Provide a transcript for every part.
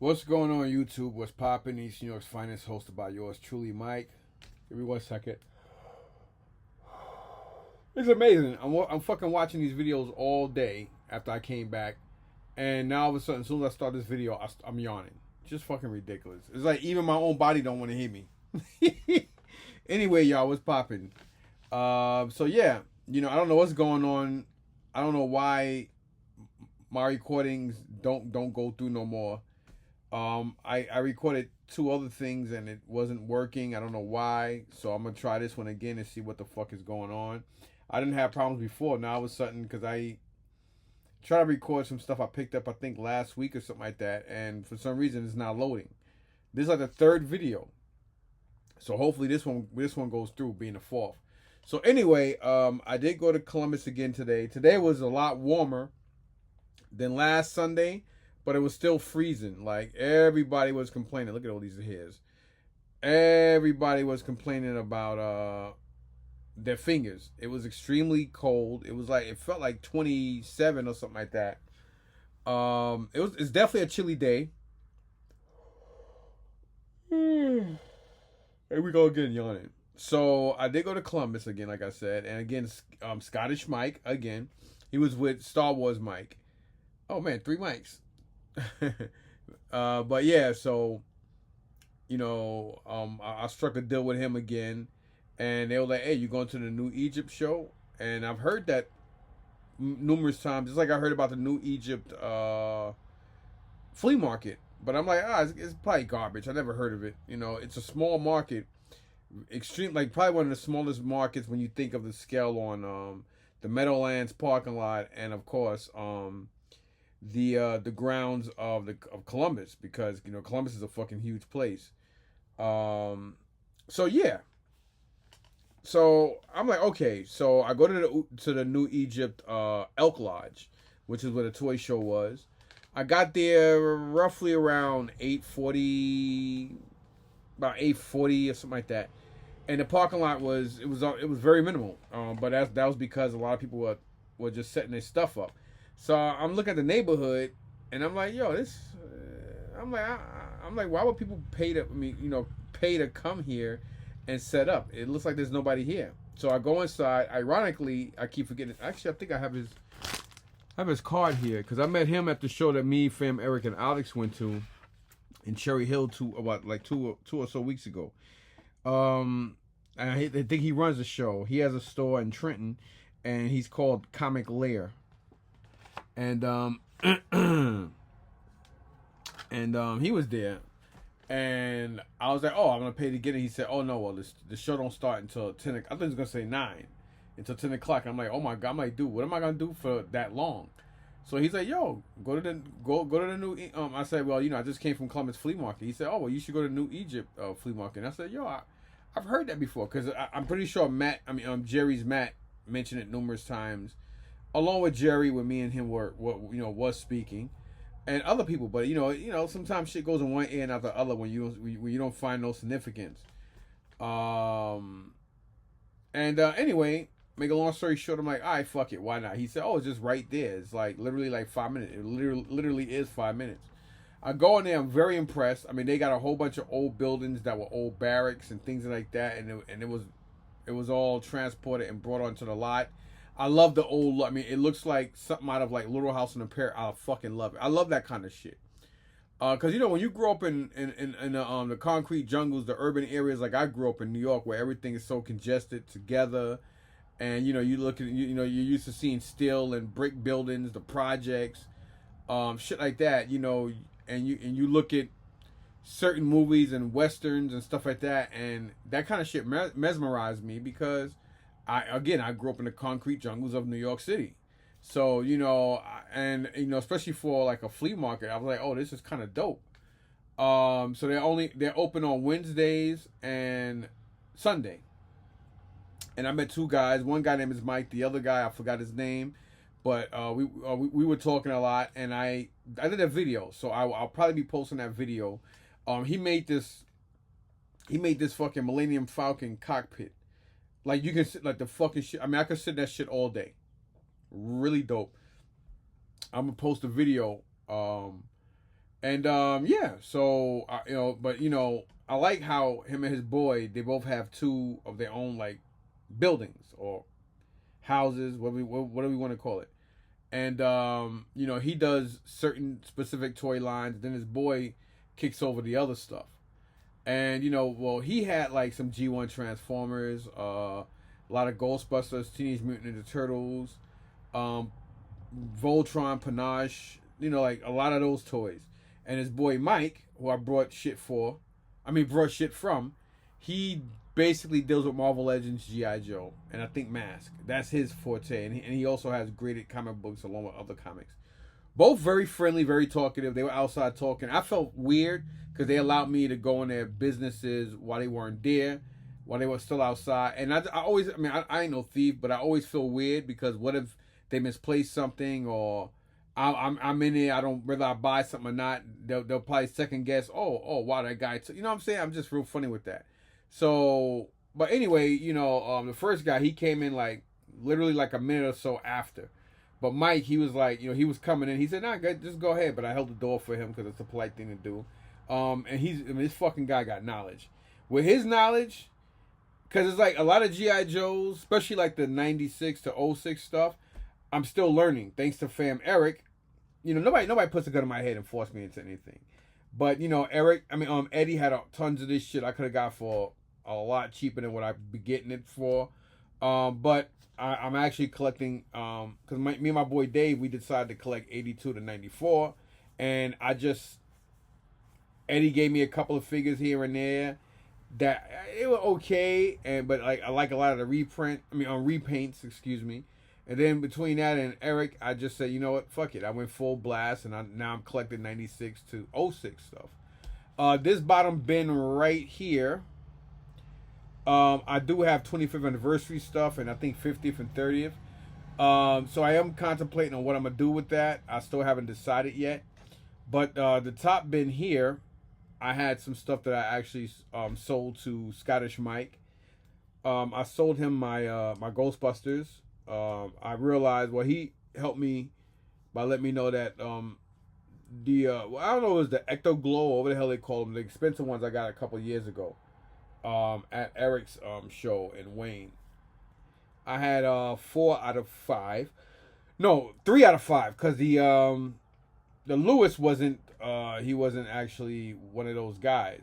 What's going on YouTube? What's poppin'? East New York's finest, hosted by yours truly, Mike. Give me 1 second. It's amazing. I'm fucking watching these videos all day after I came back, and now all of a sudden, as soon as I start this video, I'm yawning. Just fucking ridiculous. It's like even my own body don't want to hear me. Anyway, y'all, what's poppin'? So yeah, I don't know what's going on. I don't know why my recordings don't go through no more. I recorded 2 other things and it wasn't working. I don't know why. So I'm gonna try this one again and see what the fuck is going on. I didn't have problems before. Now all of a sudden, because I tried to record some stuff I picked up, I think last week or something like that, and for some reason it's not loading. This is like the 3rd video. So hopefully this one goes through, being the 4th. So anyway, I did go to Columbus again today. Today was a lot warmer than last Sunday, but it was still freezing. Like, everybody was complaining. Look at all these hairs. Everybody was complaining about their fingers. It was extremely cold. It felt like 27 or something like that. It's definitely a chilly day. Here we go again, yawning. So I did go to Columbus again, like I said, and again, Scottish Mike again. He was with Star Wars Mike. Oh man, 3 mics. But yeah, so I struck a deal with him again, and they were like, "Hey, you going to the New Egypt show?" And I've heard that numerous times, just like I heard about the New Egypt flea market. But I'm like, it's probably garbage. I never heard of it. It's a small market, like probably one of the smallest markets when you think of the scale on the Meadowlands parking lot, and of course the grounds of Columbus, because Columbus is a fucking huge place. So yeah. So I'm like, okay. So I go to the New Egypt Elk Lodge, which is where the toy show was. I got there roughly around 8:40, about 8:40 or something like that. And the parking lot was very minimal. But that was because a lot of people were just setting their stuff up. So I'm looking at the neighborhood, and I'm like, yo, this. I'm like, why would people pay to come here and set up? It looks like there's nobody here. So I go inside. Ironically, I keep forgetting. Actually, I think I have his card here, because I met him at the show that me, Fam, Eric, and Alex went to in Cherry Hill two or so weeks ago. I think he runs the show. He has a store in Trenton, and he's called Comic Lair. And he was there, and I was like, "Oh, I'm gonna pay to get it." He said, "Oh no, well, the show don't start until 10. I think he was gonna say 9, until 10 o'clock." I'm like, "Oh my god!" I'm like, "Dude, what am I gonna do for that long?" So he's like, "Yo, go to the new." I said, "Well, I just came from Columbus Flea Market." He said, "Oh, well, you should go to New Egypt Flea Market." And I said, "Yo, I've heard that before, because I'm pretty sure Jerry's Matt mentioned it numerous times, along with Jerry, when me and him was speaking, and other people. But sometimes shit goes in one ear and out the other when you don't find no significance. Anyway, make a long story short, I'm like, all right, fuck it, why not? He said, oh, it's just right there. It's like literally like 5 minutes. It literally is 5 minutes. I go in there, I'm very impressed. I mean, they got a whole bunch of old buildings that were old barracks and things like that, and it was all transported and brought onto the lot. I love the old. I mean, it looks like something out of like Little House on the Prairie. I fucking love it. I love that kind of shit. Cause when you grow up in the concrete jungles, the urban areas, like I grew up in New York, where everything is so congested together, and you look at you're used to seeing steel and brick buildings, the projects, shit like that. And you look at certain movies and westerns and stuff like that, and that kind of shit mesmerized me, because I grew up in the concrete jungles of New York City. So, especially for like a flea market, I was like, oh, this is kind of dope. So they're open on Wednesdays and Sunday. And I met 2 guys. One guy named is Mike. The other guy, I forgot his name. But we were talking a lot, and I did a video. So I'll probably be posting that video. He made this fucking Millennium Falcon cockpit. Like, you can sit like the fucking shit. I mean, I could sit that shit all day. Really dope. I'm gonna post a video And yeah, so but I like how him and his boy, they both have two of their own like buildings or houses, what do we want to call it? And he does certain specific toy lines. Then his boy kicks over the other stuff. And well, he had like some G1 Transformers, a lot of Ghostbusters, Teenage Mutant Ninja Turtles, um, Voltron, Panache, like a lot of those toys. And his boy Mike, who I brought shit from, he basically deals with Marvel Legends, G.I. Joe, and I think Mask. That's his forte. And he also has graded comic books along with other comics. Both very friendly, very talkative. They were outside talking. I felt weird because they allowed me to go in their businesses while they weren't there, while they were still outside. And I always, I ain't no thief, but I always feel weird because what if they misplaced something, or I'm in there, I don't, whether I buy something or not, they'll probably second guess, wow, that guy took, you know what I'm saying? I'm just real funny with that. So, but anyway, the first guy, he came in like literally like a minute or so after. But Mike, he was like, he was coming in. He said, "Nah, just go ahead." But I held the door for him because it's a polite thing to do. And this fucking guy got knowledge. With his knowledge, because it's like a lot of G.I. Joes, especially like the 96 to '06 stuff, I'm still learning. Thanks to fam Eric. Nobody puts a gun in my head and force me into anything. But, Eddie had tons of this shit I could have got for a lot cheaper than what I'd be getting it for. But I'm actually collecting, because me and my boy Dave, we decided to collect 82 to 94. And Eddie gave me a couple of figures here and there that it was okay. But like, I like a lot of the repaints, excuse me. And then between that and Eric, I just said, you know what, fuck it. I went full blast, and now I'm collecting 96 to '06 stuff. This bottom bin right here, I do have 25th anniversary stuff, and I think 50th and 30th. So I am contemplating on what I'm going to do with that. I still haven't decided yet. But the top bin here, I had some stuff that I actually sold to Scottish Mike. I sold him my Ghostbusters. I realized, he helped me by letting me know that I don't know, it was the Ecto Glow, or what the hell they call them, the expensive ones I got a couple years ago at Eric's show in Wayne. I had 4 out of 5. No, 3 out of 5, because the Lewis wasn't he wasn't actually one of those guys.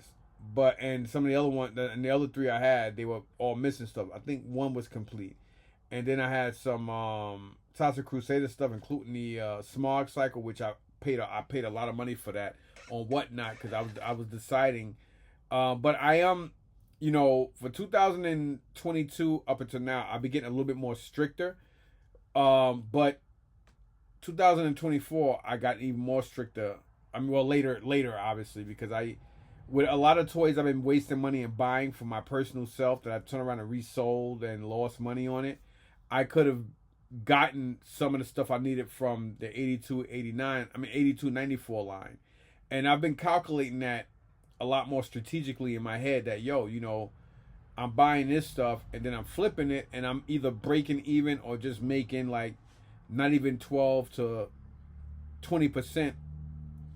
And some of the other one, and the other 3 I had, they were all missing stuff. I think 1 was complete. And then I had some Tasha Crusader stuff, including the Smog Cycle, which I paid a lot of money for that on Whatnot, because I was deciding. But I am, for 2022 up until now, I'll be getting a little bit more stricter. But 2024, I got even more stricter. Later, obviously, because with a lot of toys I've been wasting money and buying for my personal self that I've turned around and resold and lost money on it. I could have gotten some of the stuff I needed from the 82 94 line. And I've been calculating that a lot more strategically in my head that, I'm buying this stuff and then I'm flipping it and I'm either breaking even or just making like not even 12 to 20%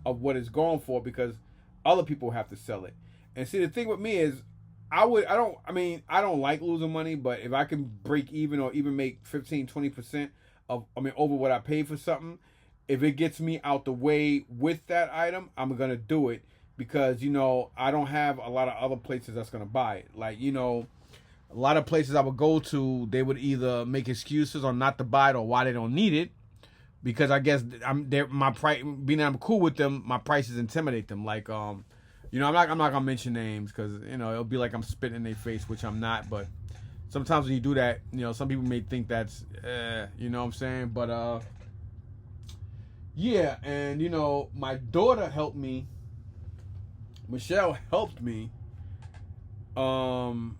of what it's going for, because other people have to sell it. And see, the thing with me is, I don't like losing money, but if I can break even or even make 15-20% over what I paid for something, if it gets me out the way with that item, I'm gonna do it, because I don't have a lot of other places that's gonna buy it. Like, a lot of places I would go to, they would either make excuses on not to buy it or why they don't need it, because I guess my price, being I'm cool with them, my prices intimidate them. Like I'm not gonna mention names, because it'll be like I'm spitting in their face, which I'm not. But sometimes when you do that, some people may think that's you know what I'm saying. But yeah, and my daughter helped me. Michelle helped me from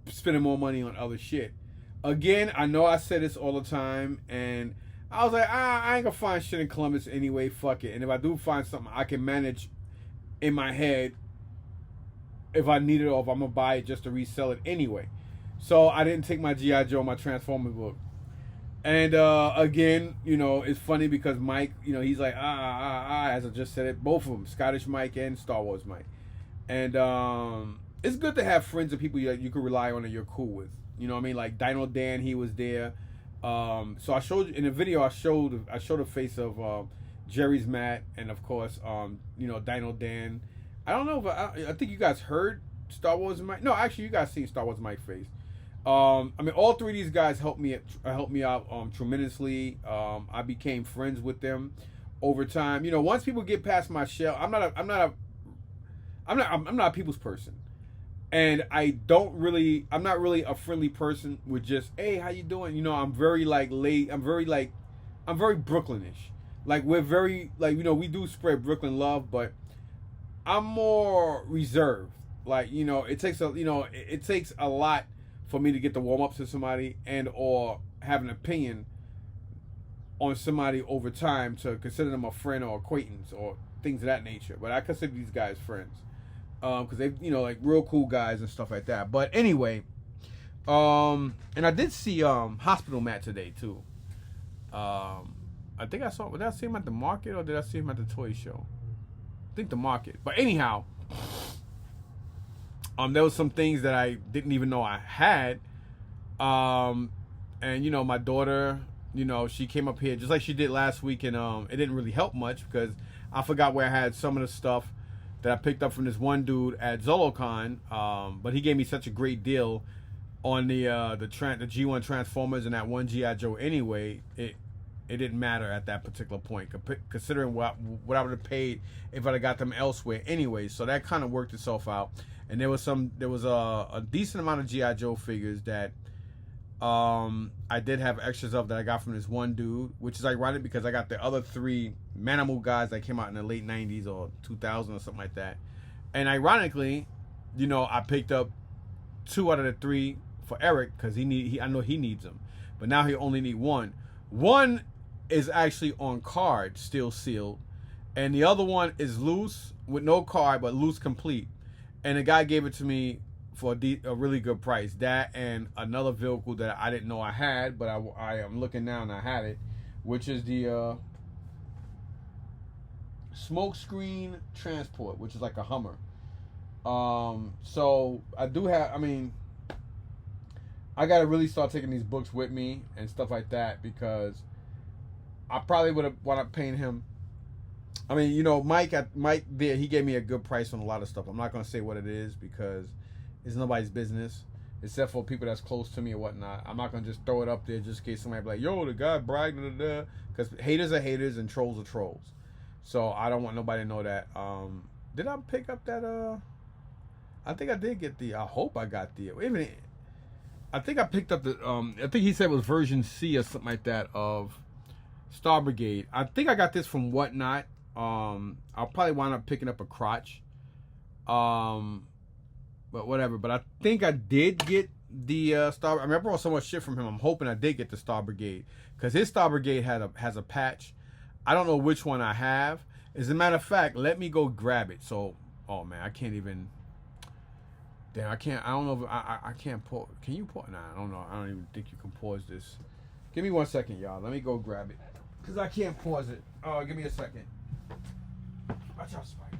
spending more money on other shit. Again, I know I say this all the time, and I was like, I ain't gonna find shit in Columbus anyway, fuck it. And if I do find something, I can manage in my head if I need it, or if I'm gonna buy it just to resell it anyway. So I didn't take my G.I. Joe, my Transformers book. And again, you know, it's funny because Mike, you know, he's like as I just said it, both of them, Scottish Mike and Star Wars Mike. And it's good to have friends and people you can rely on and you're cool with. You know what I mean? Like Dino Dan, he was there. So I showed in the video, I showed a face of Jerry's Matt, and of course, you know, Dino Dan. I don't know if I think you guys heard Star Wars Mike. No, actually, you guys seen Star Wars Mike face. I mean, all three of these guys helped me out tremendously. I became friends with them over time. You know, once people get past my shell, I'm not a people's person, and I'm not really a friendly person with just, hey, how you doing? You know, I'm very like late. I'm very Brooklynish. Like we're very like, you know, we do spread Brooklyn love, but I'm more reserved. Like, you know, it takes a lot for me to get to warm up to somebody and or have an opinion on somebody over time to consider them a friend or acquaintance or things of that nature. But I consider these guys friends because they, you know, like real cool guys and stuff like that. But anyway, and I did see Hospital Matt today too. I think did I see him at the market or did I see him at the toy show? I think the market. But anyhow, there was some things that I didn't even know I had. And you know, my daughter, you know, she came up here just like she did last week, and it didn't really help much because I forgot where I had some of the stuff that I picked up from this one dude at ZoloCon. But he gave me such a great deal on the G1 Transformers and that one G.I. Joe anyway. It didn't matter at that particular point, considering what I would have paid if I'd have got them elsewhere anyway. So that kind of worked itself out. And there was a decent amount of G.I. Joe figures that I did have extras of that I got from this one dude, which is ironic because I got the other three Manimal guys that came out in the late 90s or 2000 or something like that. And ironically, you know, I picked up 2 out of the 3 for Eric because I know he needs them. But now he only need 1. One is actually on card, still sealed, and the other one is loose with no card but loose complete. And the guy gave it to me for a really good price. That and another vehicle that I didn't know I had, but I am looking now and I had it, which is the Smokescreen Transport, which is like a Hummer. So I do have. I mean, I gotta really start taking these books with me and stuff like that because I probably would have wound up paying him. I mean, you know, Mike there, he gave me a good price on a lot of stuff. I'm not gonna say what it is because it's nobody's business, except for people that's close to me or whatnot. I'm not gonna just throw it up there just in case somebody be like, yo, the guy bragged, because haters are haters and trolls are trolls. So I don't want nobody to know that. Did I pick up that? I think I did get I hope I got the. Wait a minute. I think I picked up the. I think he said it was version C or something like that of Star Brigade. I think I got this from Whatnot. I'll probably wind up picking up a crotch. But whatever. But I think I did get the Star. I mean, I brought so much shit from him. I'm hoping I did get the Star Brigade because his Star Brigade has a patch. I don't know which one I have. As a matter of fact, let me go grab it. So, oh man, I can't even. Damn, I can't. I don't know if I can't pause. Can you pause? Nah, I don't know. I don't even think you can pause this. Give me 1 second, y'all. Let me go grab it because I can't pause it. Oh, give me a second. Watch out, Spike.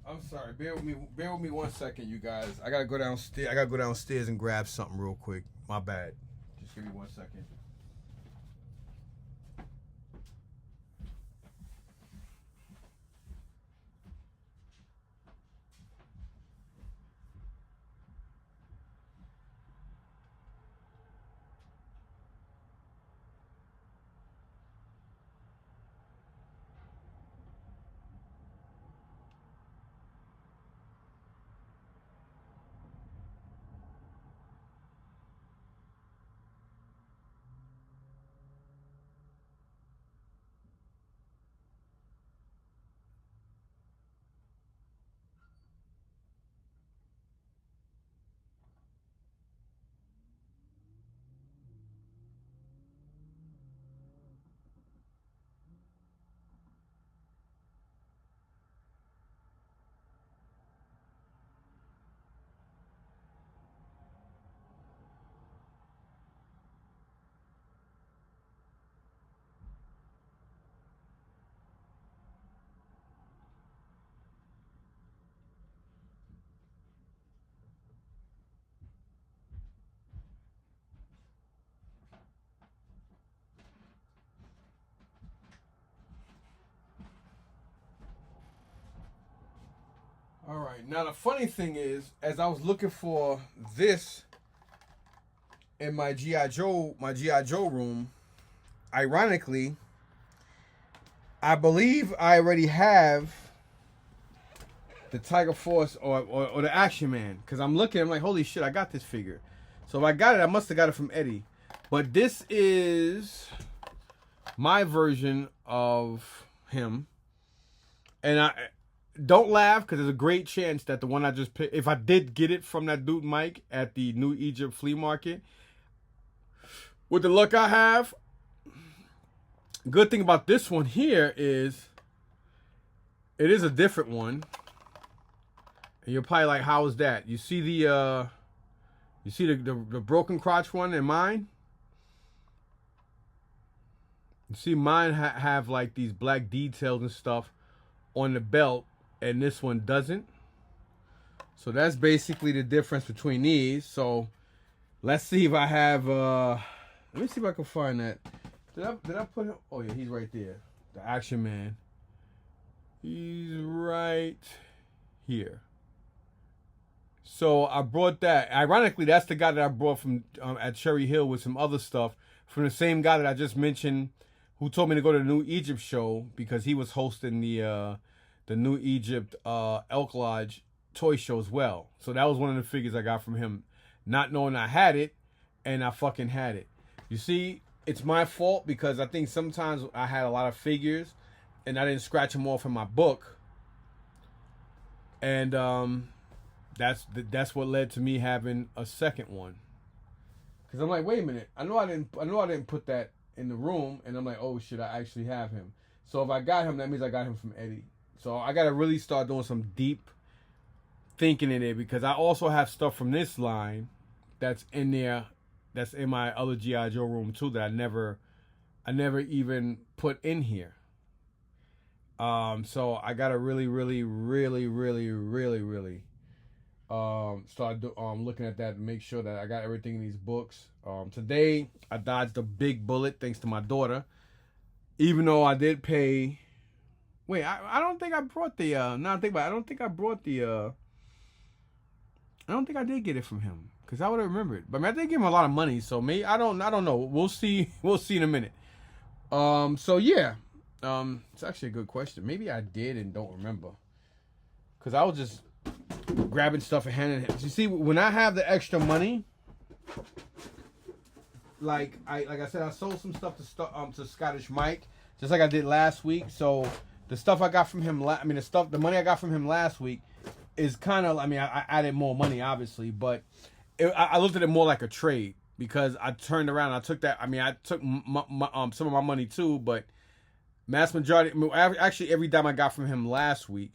I'm sorry. Bear with me 1 second, you guys. I gotta go downstairs. And grab something real quick. My bad. Just give me 1 second. All right. Now the funny thing is, as I was looking for this in my GI Joe room, ironically, I believe I already have the Tiger Force or the Action Man, because I'm looking, I'm like, holy shit, I got this figure. So if I got it, I must have got it from Eddie. But this is my version of him, and I don't laugh because there's a great chance that the one I just picked, if I did get it from that dude Mike at the New Egypt flea market, with the luck I have, good thing about this one here is it is a different one. And you're probably like, how is that? You see the broken crotch one in mine? You see mine have like these black details and stuff on the belt, and this one doesn't. So that's basically the difference between these. So let's see if I have let me see if I can find that. Did I put him? Oh yeah, he's right there. The Action Man. He's right here. So I brought that. Ironically, that's the guy that I brought from at Cherry Hill with some other stuff from the same guy that I just mentioned, who told me to go to the New Egypt show because he was hosting the New Egypt Elk Lodge toy show as well. So that was one of the figures I got from him, not knowing I had it, and I fucking had it. You see, it's my fault because I think sometimes I had a lot of figures and I didn't scratch them off in my book, and that's what led to me having a second one. Because I'm like, wait a minute, I know I didn't put that in the room, and I'm like, oh shit, I actually have him. So if I got him, that means I got him from Eddie. So I gotta really start doing some deep thinking in it, because I also have stuff from this line that's in there, that's in my other G.I. Joe room too, that I never even put in here. So I gotta really start looking at that and make sure that I got everything in these books. Today I dodged a big bullet thanks to my daughter, even though I did pay. Wait, I don't think I brought the now I think about it, I don't think I brought the I don't think I did get it from him, because I would have remembered. But I mean, I did give him a lot of money, so maybe I don't know. We'll see in a minute. So yeah. It's actually a good question. Maybe I did and don't remember, because I was just grabbing stuff and handing it. You see, when I have the extra money, like I said, I sold some stuff to Scottish Mike, just like I did last week. So the stuff I got from him, the money I got from him last week is kind of, I added more money obviously, but I looked at it more like a trade, because I turned around and I took that. I took some of my money too, but mass majority, actually every dime I got from him last week,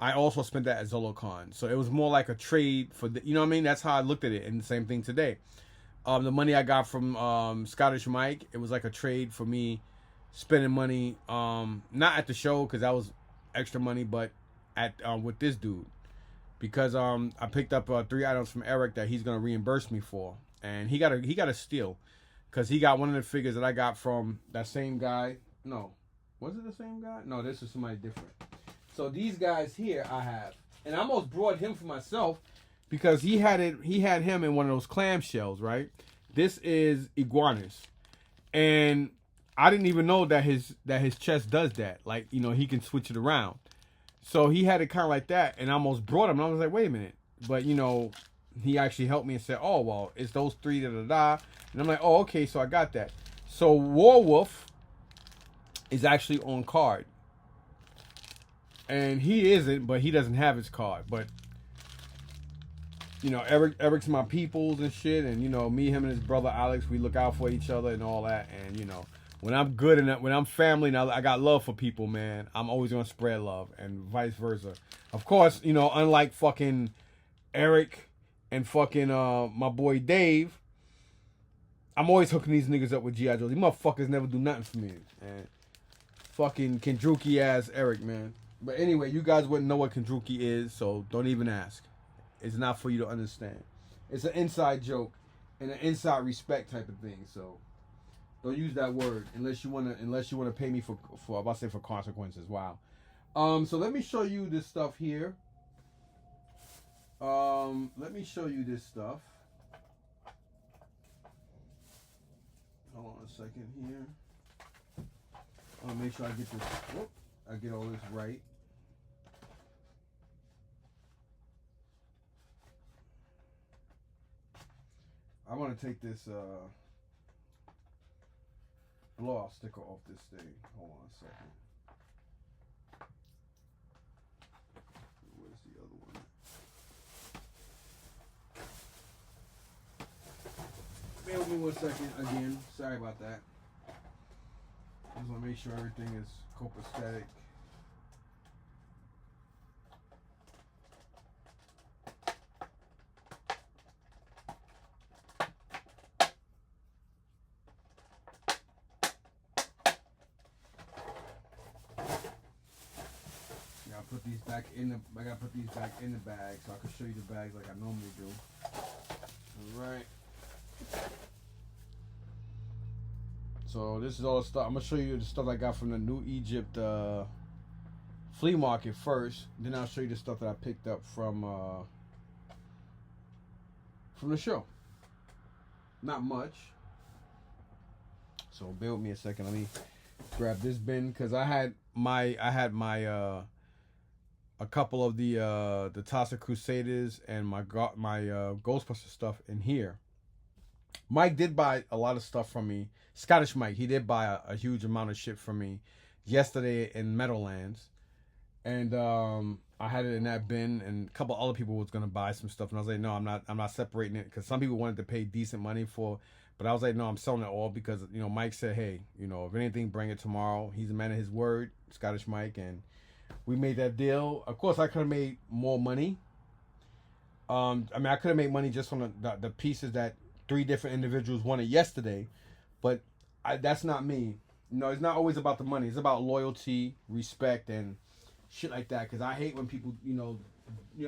I also spent that at ZoloCon. So it was more like a trade for you know what I mean? That's how I looked at it. And the same thing today. The money I got from Scottish Mike, it was like a trade for me spending money, not at the show because that was extra money, but at with this dude, because I picked up 3 items from Eric that he's gonna reimburse me for, and he got a steal, because he got one of the figures that I got from that same guy. No. Was it the same guy? No, this is somebody different. So these guys here I have, and I almost brought him for myself, because he had him in one of those clamshells, right? This is iguanas, and I didn't even know that his chest does that. Like, he can switch it around. So he had it kind of like that, and I almost brought him. And I was like, wait a minute, but he actually helped me and said, oh well, it's those 3 da da da, and I'm like, oh okay, so I got that. So Warwolf is actually on card, and he isn't, but he doesn't have his card. But Eric's my peoples and shit, and me, him, and his brother Alex, we look out for each other and all that. And when I'm good and when I'm family and I got love for people, man, I'm always gonna spread love, and vice versa. Of course, unlike fucking Eric and fucking my boy Dave, I'm always hooking these niggas up with G.I. Joes. These motherfuckers never do nothing for me, and fucking Kendruki ass Eric, man. But anyway, you guys wouldn't know what Kendruki is, so don't even ask. It's not for you to understand. It's an inside joke and an inside respect type of thing. So don't use that word unless you wanna pay me for consequences. Wow. So let me show you this stuff here. Let me show you this stuff. Hold on a second here. I want to make sure I get this. Whoop, I get all this right. I want to take this blow-off sticker off this thing. Hold on a second. Where's the other one? Bear with me 1 second again. Sorry about that. I just want to make sure everything is copacetic. Put these back in the. I gotta put these back in the bag so I can show you the bags like I normally do. All right. So this is all the stuff. I'm gonna show you the stuff I got from the New Egypt flea market first. Then I'll show you the stuff that I picked up from the show. Not much. So bear with me a second. Let me grab this bin because I had my a couple of the Tassa Crusaders and my Ghostbuster stuff in here. Mike did buy a lot of stuff from me. Scottish Mike, he did buy a huge amount of shit from me yesterday in Meadowlands, and I had it in that bin. And a couple other people was gonna buy some stuff, and I was like, no, I'm not separating it because some people wanted to pay decent money for. But I was like, no, I'm selling it all because Mike said, hey, if anything, bring it tomorrow. He's a man of his word, Scottish Mike, and we made that deal. Of course, I could have made more money. I could have made money just on the pieces that 3 different individuals wanted yesterday, but that's not me. It's not always about the money. It's about loyalty, respect, and shit like that. Because I hate when people,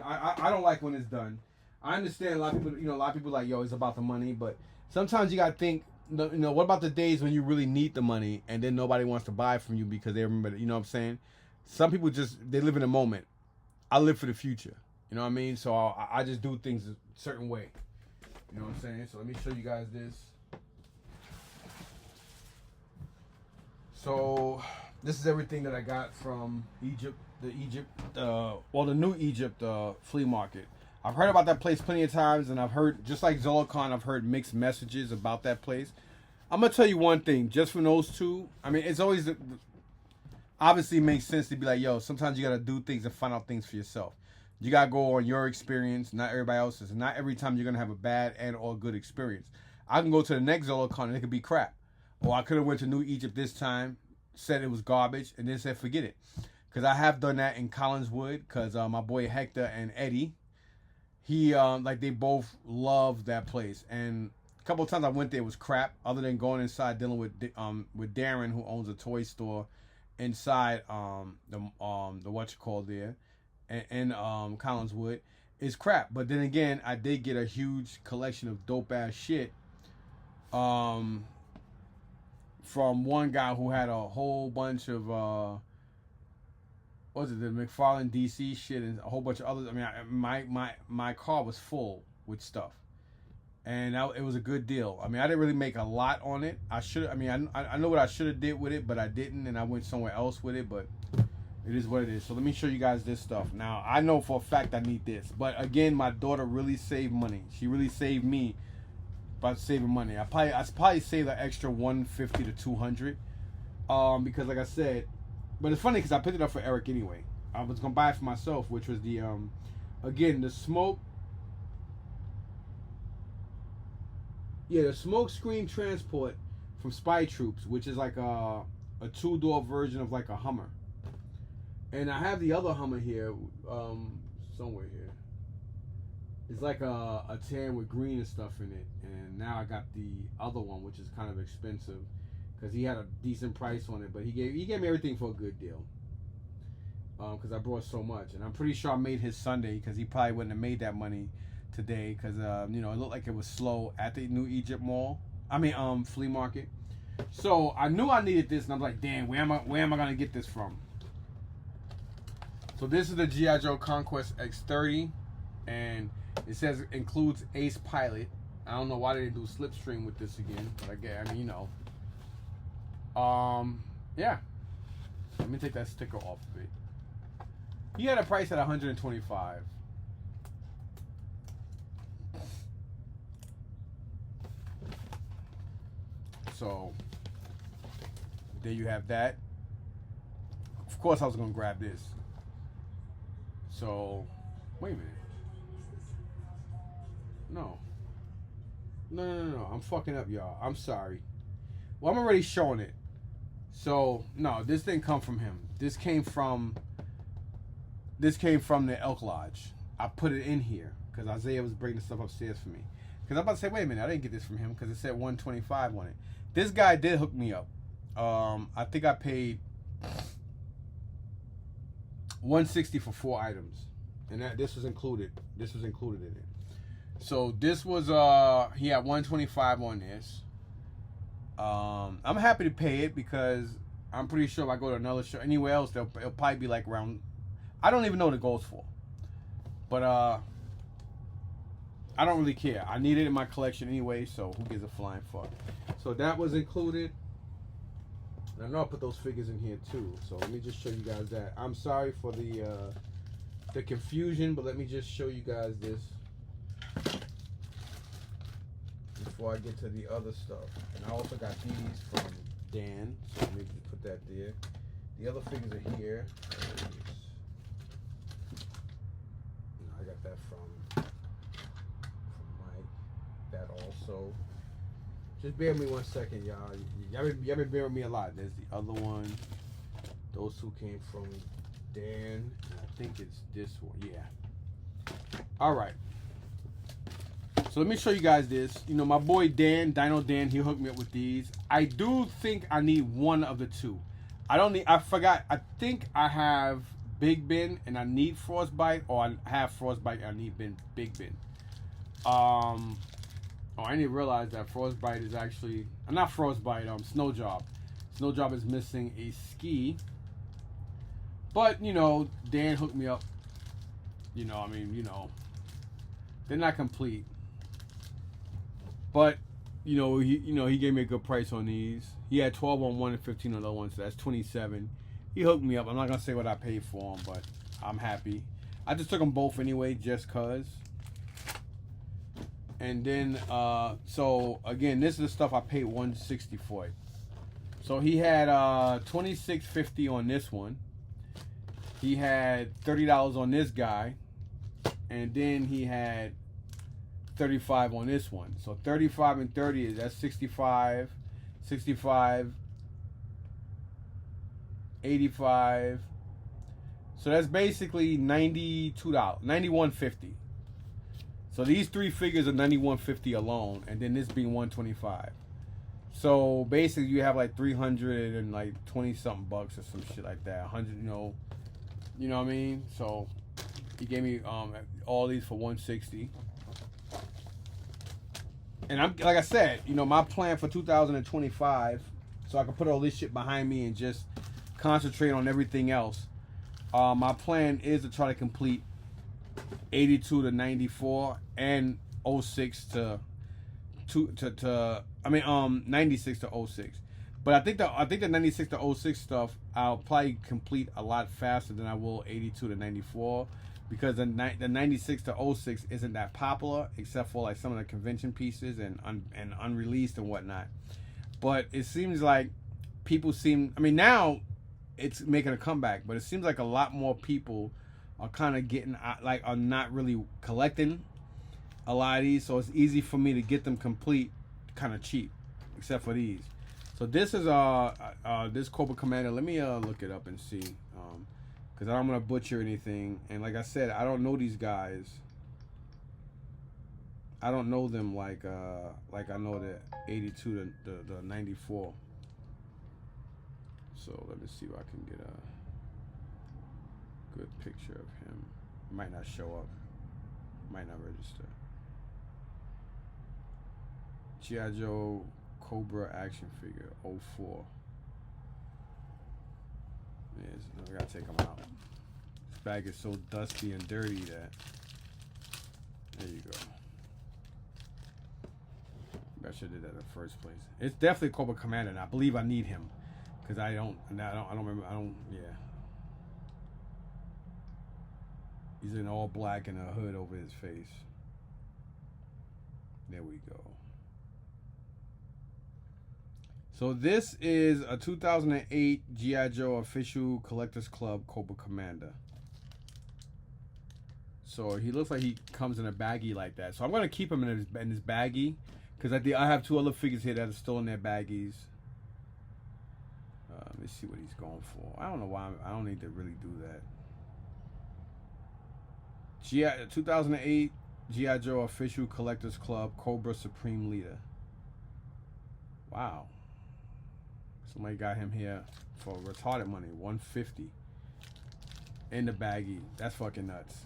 I don't like when it's done. I understand a lot of people, like, yo, it's about the money, but sometimes you gotta think, what about the days when you really need the money and then nobody wants to buy from you because they remember, what I'm saying? Some people they live in the moment. I live for the future. You know what I mean? So I just do things a certain way. You know what I'm saying? So let me show you guys this. So this is everything that I got from Egypt, the New Egypt flea market. I've heard about that place plenty of times, and I've heard, just like Zolocon, I've heard mixed messages about that place. I'm going to tell you one thing, just from those two. It's always obviously makes sense to be like, yo, sometimes you got to do things and find out things for yourself. You got to go on your experience, not everybody else's. And not every time you're going to have a bad and or good experience. I can go to the next Zolocon and it could be crap. Or I could have went to New Egypt this time, said it was garbage, and then said forget it. Because I have done that in Collinswood, because my boy Hector and Eddie, they both love that place. And a couple of times I went there, it was crap, other than going inside dealing with Darren, who owns a toy store inside the there in Collinswood, is crap. But then again, I did get a huge collection of dope ass shit from one guy who had a whole bunch of the McFarlane DC shit and a whole bunch of others. My car was full with stuff, and it was a good deal. I didn't really make a lot on it. I should. I know what I should have did with it, but I didn't, and I went somewhere else with it. But it is what it is. So let me show you guys this stuff. Now I know for a fact I need this, but again, my daughter really saved money. She really saved me by saving money. I probably saved an extra $150 to $200, because like I said. But it's funny because I picked it up for Eric anyway. I was gonna buy it for myself, which was the the smoke. Yeah, the smoke screen transport from Spy Troops, which is like a 2-door version of like a Hummer. And I have the other Hummer here, somewhere here. It's like a tan with green and stuff in it. And now I got the other one, which is kind of expensive, because he had a decent price on it, but he gave me everything for a good deal. Because I brought so much, and I'm pretty sure I made his Sunday, because he probably wouldn't have made that money today, because it looked like it was slow at the New Egypt flea market. So I knew I needed this, and I'm like, damn, where am I gonna get this from? So this is the G.I. Joe Conquest X30. and it says it includes Ace Pilot. I don't know why they didn't do Slipstream with this again, but I mean, you know. Yeah. Let me take that sticker off of it. He had a price at $125. So there you have that. Of course, I was gonna grab this. So wait a minute. No. No. I'm fucking up, y'all. I'm sorry. Well, I'm already showing it. So no, this didn't come from him. This came from the Elk Lodge. I put it in here because Isaiah was bringing the stuff upstairs for me. Because I'm about to say, wait a minute, I didn't get this from him because it said 125 on it. This guy did hook me up. I think I paid $160 for 4 items, and this was included. This was included in it. So this was he had 125 on this. I'm happy to pay it because I'm pretty sure if I go to another show anywhere else, it'll probably be like around. I don't even know what it goes for, but I don't really care. I need it in my collection anyway, so who gives a flying fuck? So that was included. And I know I put those figures in here too. So let me just show you guys that. I'm sorry for the confusion, but let me just show you guys this before I get to the other stuff. And I also got these from Dan, so let me just put that there. The other figures are here. I got that from Mike. That also. Just bear with me 1 second, y'all. Y'all been bearing with me a lot. There's the other one. Those two came from Dan. And I think it's this one. Yeah. All right. So let me show you guys this. You know, my boy Dan, Dino Dan, he hooked me up with these. I do think I need one of the two. I forgot. I think I have Big Ben and I need Frostbite, or I have Frostbite and I need Big Ben. Oh, I didn't realize that Frostbite is actually not Frostbite. Snow Job. Snow Job is missing a ski. But you know, Dan hooked me up. You know, I mean, you know, they're not complete. But you know, he gave me a good price on these. He had 12 on one and 15 on the other one, so that's 27. He hooked me up. I'm not gonna say what I paid for them, but I'm happy. I just took them both anyway, just cause. And then, so again, this is the stuff I paid $160 for it. So he had $26.50 on this one. He had $30 on this guy, and then he had $35 on this one. So 35 and 30 that's 65, 65, 85. So that's basically $92, $91.50. So these 3 figures are $91.50 alone, and then this being $125. So basically, you have like 320 something bucks or some shit like that. 100, you know what I mean. So he gave me all these for $160. And I'm like I said, you know, my plan for 2025, so I can put all this shit behind me and just concentrate on everything else. My plan is to try to complete 82 to 94 and 06 to 96 to 06. But I think the 96 to 06 stuff I'll probably complete a lot faster than I will 82 to 94, because the 96 to 06 isn't that popular except for like some of the convention pieces and unreleased and whatnot. But it seems like people now it's making a comeback, but it seems like a lot more people are kind of getting are not really collecting a lot of these, so it's easy for me to get them complete kind of cheap, except for these. So this is this Cobra Commander. Let me look it up and see, because I don't want to butcher anything. And like I said, I don't know these guys. I don't know them like I know the 82 to the 94. So let me see if I can get a good picture of him. Might not show up. Might not register. G.I. Joe Cobra action figure 04. Yes, I gotta take him out. This bag is so dusty and dirty that There you go. I should have did that in the first place. It's definitely Cobra Commander, and I believe I need him because I don't remember. Yeah. He's in all black and a hood over his face. There we go. So this is a 2008 G.I. Joe Official Collectors Club Cobra Commander. So he looks like he comes in a baggie like that. So I'm gonna keep him in his baggie. Because I have 2 other figures here that are still in their baggies. Let me see what he's going for. I don't know why. I don't need to really do that. 2008 G.I. Joe Official Collectors Club Cobra Supreme Leader. Wow. Somebody got him here for retarded money. $150 in the baggie. That's fucking nuts.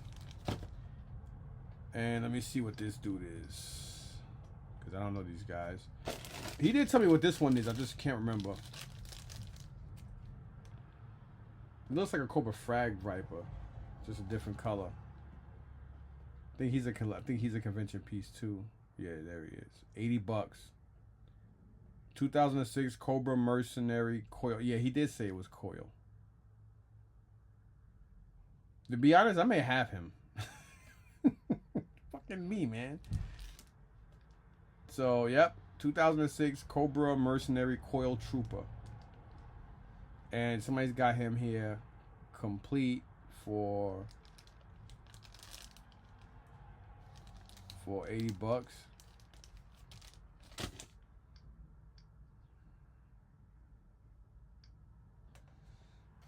And let me see what this dude is. Because I don't know these guys. He did tell me what this one is. I just can't remember. It looks like a Cobra Frag Viper. Just a different color. I think he's a convention piece too. Yeah, there he is. $80. 2006 Cobra Mercenary Coil. Yeah, he did say it was Coil. To be honest, I may have him. Fucking me, man. So, yep, 2006 Cobra Mercenary Coil Trooper. And somebody's got him here complete for $80.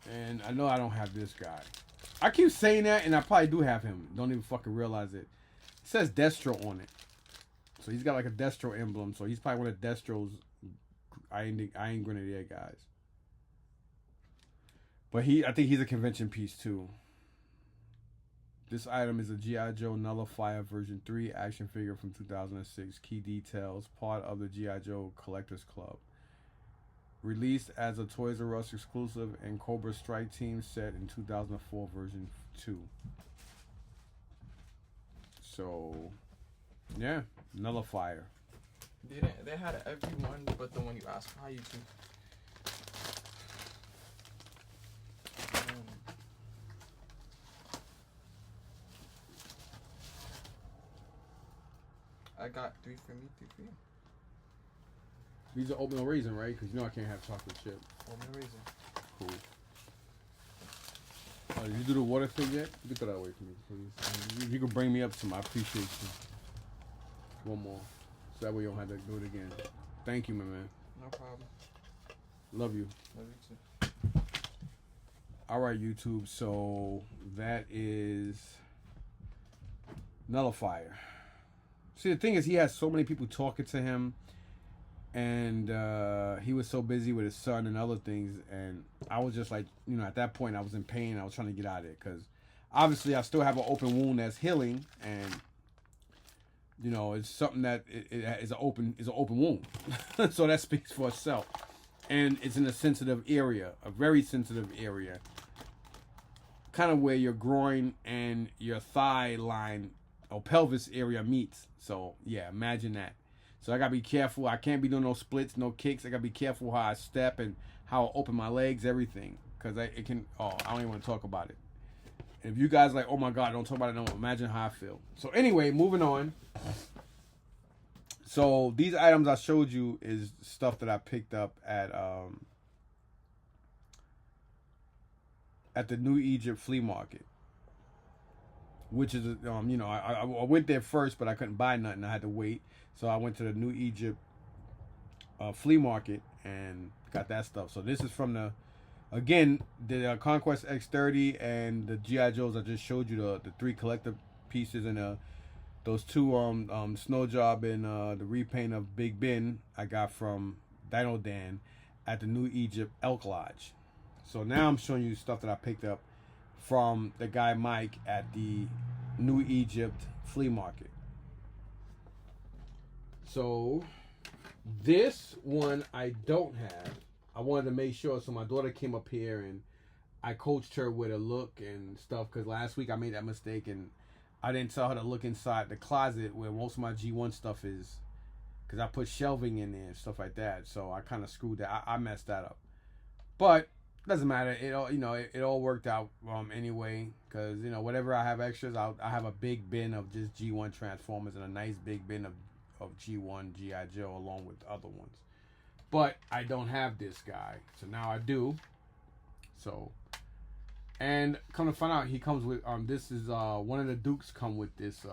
And I know I don't have this guy. I keep saying that, and I probably do have him. Don't even fucking realize it. It says Destro on it. So he's got like a Destro emblem. So he's probably one of Destro's Iron Grenadier guys. But I think he's a convention piece too. This item is a G.I. Joe Nullifier version 3 action figure from 2006. Key details, part of the G.I. Joe Collectors Club. Released as a Toys R Us exclusive and Cobra Strike Team set in 2004 version 2. So, yeah. Nullifier. They had every one but the one you asked for. Hi, YouTube. I got 3 for me, 3 for you. These are oatmeal raisin, right? Because you know I can't have chocolate chip. Oatmeal raisin. Cool. Did you do the water thing yet? Get that away from me, please. If you could bring me up some, I appreciate you. One more. So that way you don't have to do it again. Thank you, my man. No problem. Love you. Love you too. Alright, YouTube. So that is Nullifier. See, the thing is, he has so many people talking to him. And he was so busy with his son and other things. And I was just like, you know, at that point, I was in pain. I was trying to get out of it. Because obviously, I still have an open wound that's healing. And you know, it's something that is an open wound. So that speaks for itself. And it's in a sensitive area, a very sensitive area. Kind of where your groin and your thigh line or pelvis area meets. So, yeah, imagine that. So I got to be careful. I can't be doing no splits, no kicks. I got to be careful how I step and how I open my legs, everything. Because I don't even want to talk about it. If you guys like, oh my God, don't talk about it, don't imagine how I feel. So anyway, moving on. So these items I showed you is stuff that I picked up at the New Egypt flea market, which is you know, I went there first, but I couldn't buy nothing. I had to wait, so I went to the New Egypt flea market and got that stuff. So this is from the Conquest X30 and the G.I. Joes I just showed you, the 3 collector pieces, and those 2 snow job and the repaint of Big Ben I got from Dino Dan at the New Egypt Elk Lodge. So now I'm showing you stuff that I picked up from the guy Mike at the New Egypt flea market. So this one I don't have. I wanted to make sure, so my daughter came up here and I coached her with a look and stuff, because last week I made that mistake and I didn't tell her to look inside the closet where most of my G1 stuff is, because I put shelving in there and stuff like that. So I kind of screwed that. I messed that up. But doesn't matter. It all it all worked out anyway. Because whatever I have extras, I have a big bin of just G1 Transformers and a nice big bin of G1 GI Joe along with other ones. But I don't have this guy, so now I do. So, and come to find out, he comes with this is one of the Dukes come with this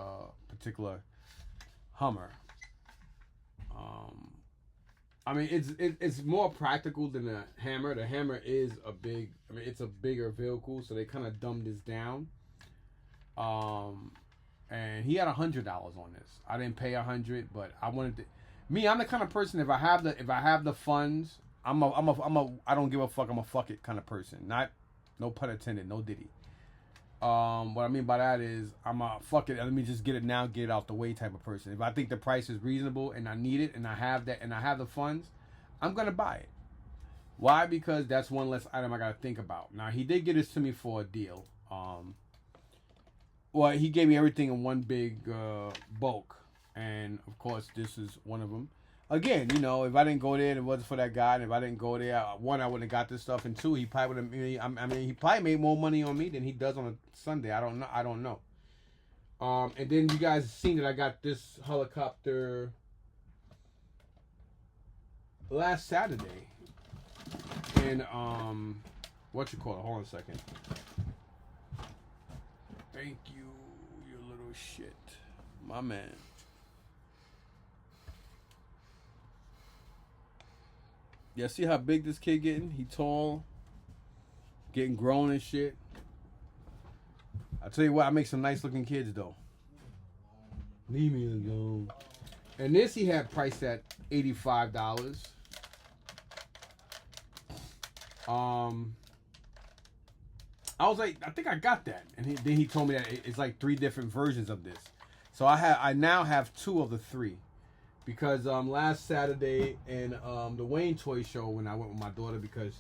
particular Hummer. I mean, it's more practical than the Hammer. The Hammer is it's a bigger vehicle, so they kind of dumbed this down. And he had $100 on this. I didn't pay $100, but I wanted to. I'm the kind of person, if I have the funds, I don't give a fuck. I'm a fuck it kind of person. Not, no pun intended, no diddy. What I mean by that is I'm a fuck it. Let me just get it now, get it out the way type of person. If I think the price is reasonable and I need it and I have that and I have the funds, I'm gonna buy it. Why? Because that's one less item I gotta think about. Now he did get this to me for a deal. Well, he gave me everything in one big bulk, and of course this is one of them. Again, if I didn't go there and it wasn't for that guy, and if I didn't go there, one, I wouldn't have got this stuff, and two, he probably would have. I mean, he probably made more money on me than he does on a Sunday. I don't know. And then you guys seen that I got this helicopter last Saturday, and what you call it? Hold on a second. Thank you, you little shit, my man. Yeah, see how big this kid getting? He tall, getting grown and shit. I tell you what, I make some nice looking kids though. Leave me alone. And this he had priced at $85. I was like, I think I got that, and then he told me that it's like 3 different versions of this. So I now have 2 of the 3. Because last Saturday in the Wayne Toy Show, when I went with my daughter, because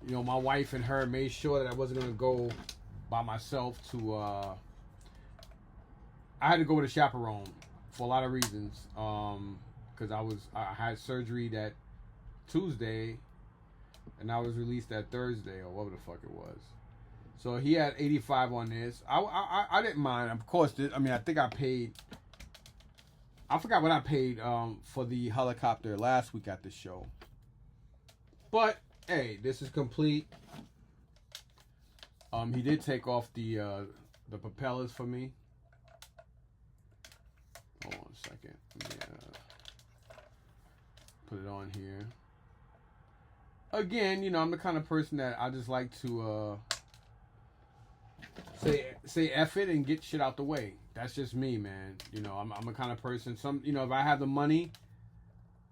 my wife and her made sure that I wasn't gonna go by myself to. I had to go with a chaperone for a lot of reasons. Because I had surgery that Tuesday, and I was released that Thursday or whatever the fuck it was. So he had 85 on this. I didn't mind. Of course, I think I paid. I forgot what I paid for the helicopter last week at the show. But hey, this is complete. He did take off the propellers for me. Hold on a second. Let me put it on here. Again, I'm the kind of person that I just like to say F it and get shit out the way. That's just me, man. I'm a kind of person. If I have the money,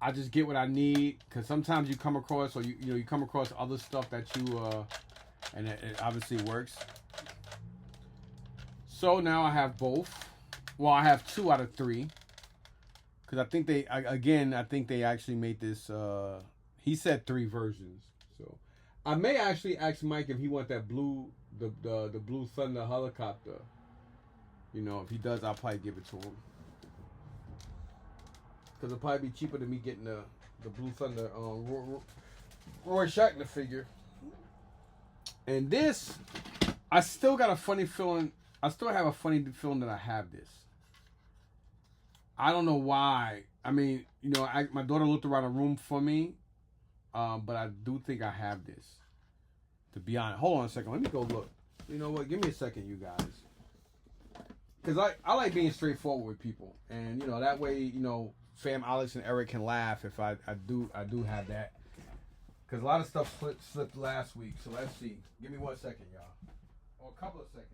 I just get what I need. Because sometimes you come across, or you come across other stuff that and it obviously works. So now I have both. Well, I have 2 out of 3. Because I think they actually made this. He said 3 versions. So I may actually ask Mike if he wants that blue, the Blue Thunder helicopter. If he does, I'll probably give it to him. Because it'll probably be cheaper than me getting the Blue Thunder Roy Scheichner figure. And this, I still got a funny feeling. I still have a funny feeling that I have this. I don't know why. I mean, my daughter looked around the room for me. But I do think I have this. To be honest. Hold on a second. Let me go look. You know what? Give me a second, you guys. Because I like being straightforward with people. And, that way, fam Alex and Eric can laugh if I do have that. Because a lot of stuff slipped last week. So let's see. Give me 1 second, y'all. Or a couple of seconds.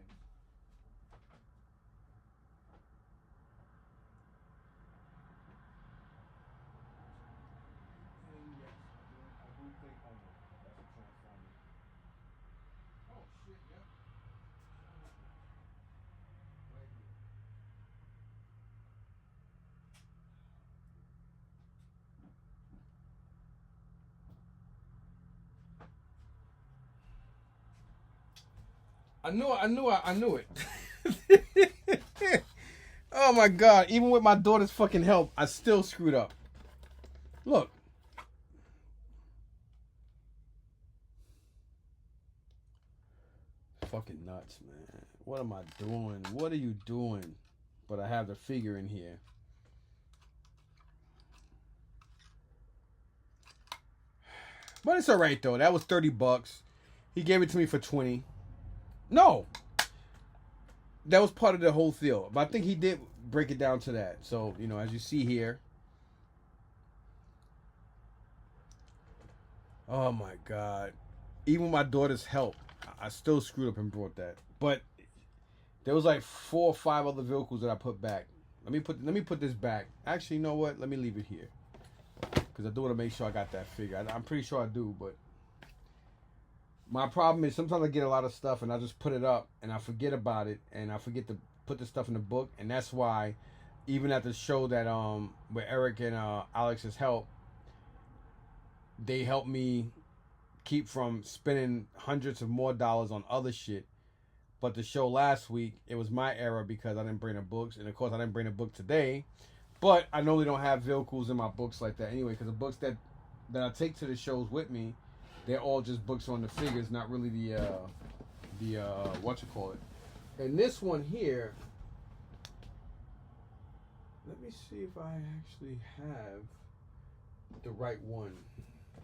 I knew it. Oh my god! Even with my daughter's fucking help, I still screwed up. Look. Fucking nuts, man. What am I doing? What are you doing? But I have the figure in here. But it's alright though. That was $30. He gave it to me for 20. No. That was part of the whole deal. But I think he did break it down to that. So, you know, as you see here. Oh my god. Even my daughter's help, I still screwed up and brought that. But there was like 4 or 5 other vehicles that I put back. Let me put this back. Actually, you know what? Let me leave it here. Because I do want to make sure I got that figure. I'm pretty sure I do, but my problem is sometimes I get a lot of stuff and I just put it up and I forget about it and I forget to put the stuff in the book, and that's why even at the show that where Eric and Alex's help, they helped me keep from spending hundreds of more dollars on other shit. But the show last week, it was my error because I didn't bring the books, and of course I didn't bring the book today. But I normally don't have vehicles in my books like that anyway, because the books that I take to the shows with me, they're all just books on the figures, not really the what you call it. And this one here, let me see if I actually have the right one.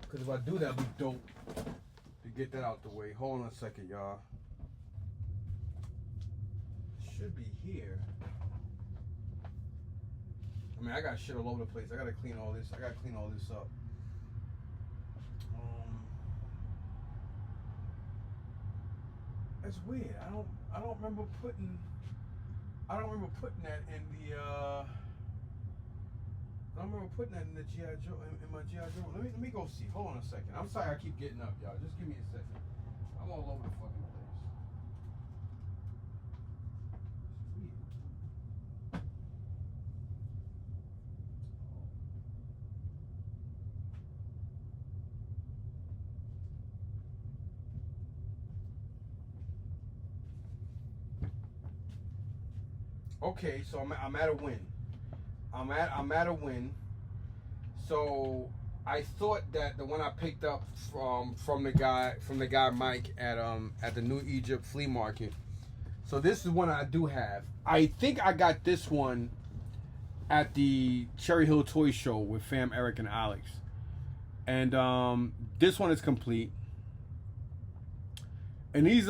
Because if I do, that'd be dope to get that out the way. Hold on a second, y'all. It should be here. I mean, I got shit all over the place. I gotta clean all this. I gotta clean all this up. That's weird. I don't remember putting that in the I don't remember putting that in the G.I. Joe in my G.I. Joe. Let me go see. Hold on a second. I'm sorry I keep getting up, y'all. Just give me a second. I'm all over the fucking place. Okay, so I'm at a win. I'm at a win. So I thought that the one I picked up from the guy Mike at the New Egypt flea market. So this is one I do have. I think I got this one at the Cherry Hill Toy Show with Fam, Eric, and Alex. And this one is complete. And these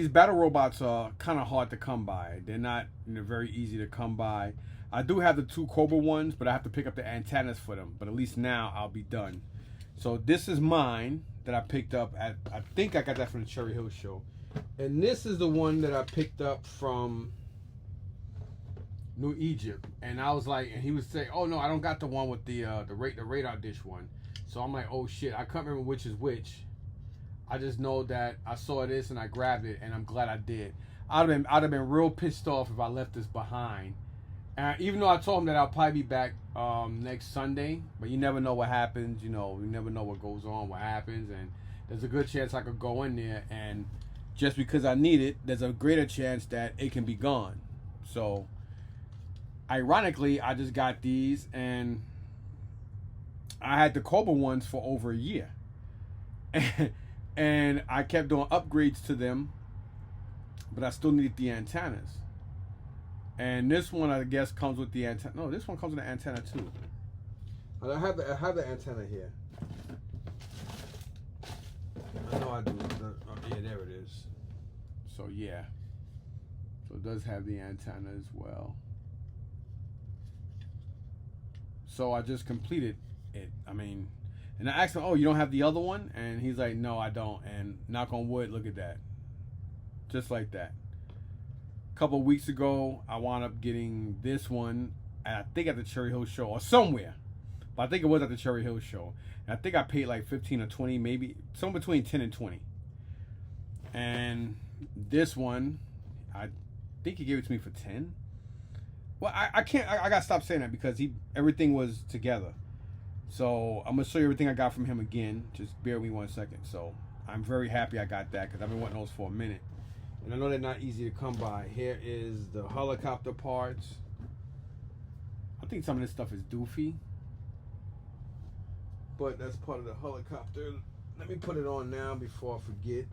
battle robots are kind of hard to come by. They're not very easy to come by. I do have the 2 Cobra ones, but I have to pick up the antennas for them. But at least now I'll be done. So this is mine that I picked up at, I think I got that from the Cherry Hill show. And this is the one that I picked up from New Egypt. And I was like, and he was saying, oh no, I don't got the one with the radar dish one. So I'm like, oh shit, I can't remember which is which. I just know that I saw this and I grabbed it, and I'm glad I did. I'd have been real pissed off if I left this behind. And even though I told him that I'll probably be back next Sunday, but you never know what happens. You know, you never know what goes on, what happens, and there's a good chance I could go in there, and just because I need it, there's a greater chance that it can be gone. So, ironically, I just got these, and I had the Cobra ones for over a year. And I kept doing upgrades to them, but I still needed the antennas. And this one, I guess, comes with the antenna. No, this one comes with the antenna too. I have the antenna here. I know I do. Yeah, there it is. So yeah. So it does have the antenna as well. So I just completed it. I mean. And I asked him, oh, you don't have the other one? And he's like, no, I don't. And knock on wood, look at that. Just like that. A couple of weeks ago, I wound up getting this one, I think at the Cherry Hill show, or somewhere. But I think it was at the Cherry Hill show. And I think I paid like 15 or 20, maybe, somewhere between 10 and 20. And this one, I think he gave it to me for 10. Well, I gotta stop saying that because everything was together. So I'm going to show you everything I got from him again. Just bear with me 1 second. So I'm very happy I got that because I've been wanting those for a minute. And I know they're not easy to come by. Here is the helicopter parts. I think some of this stuff is doofy. But that's part of the helicopter. Let me put it on now before I forget.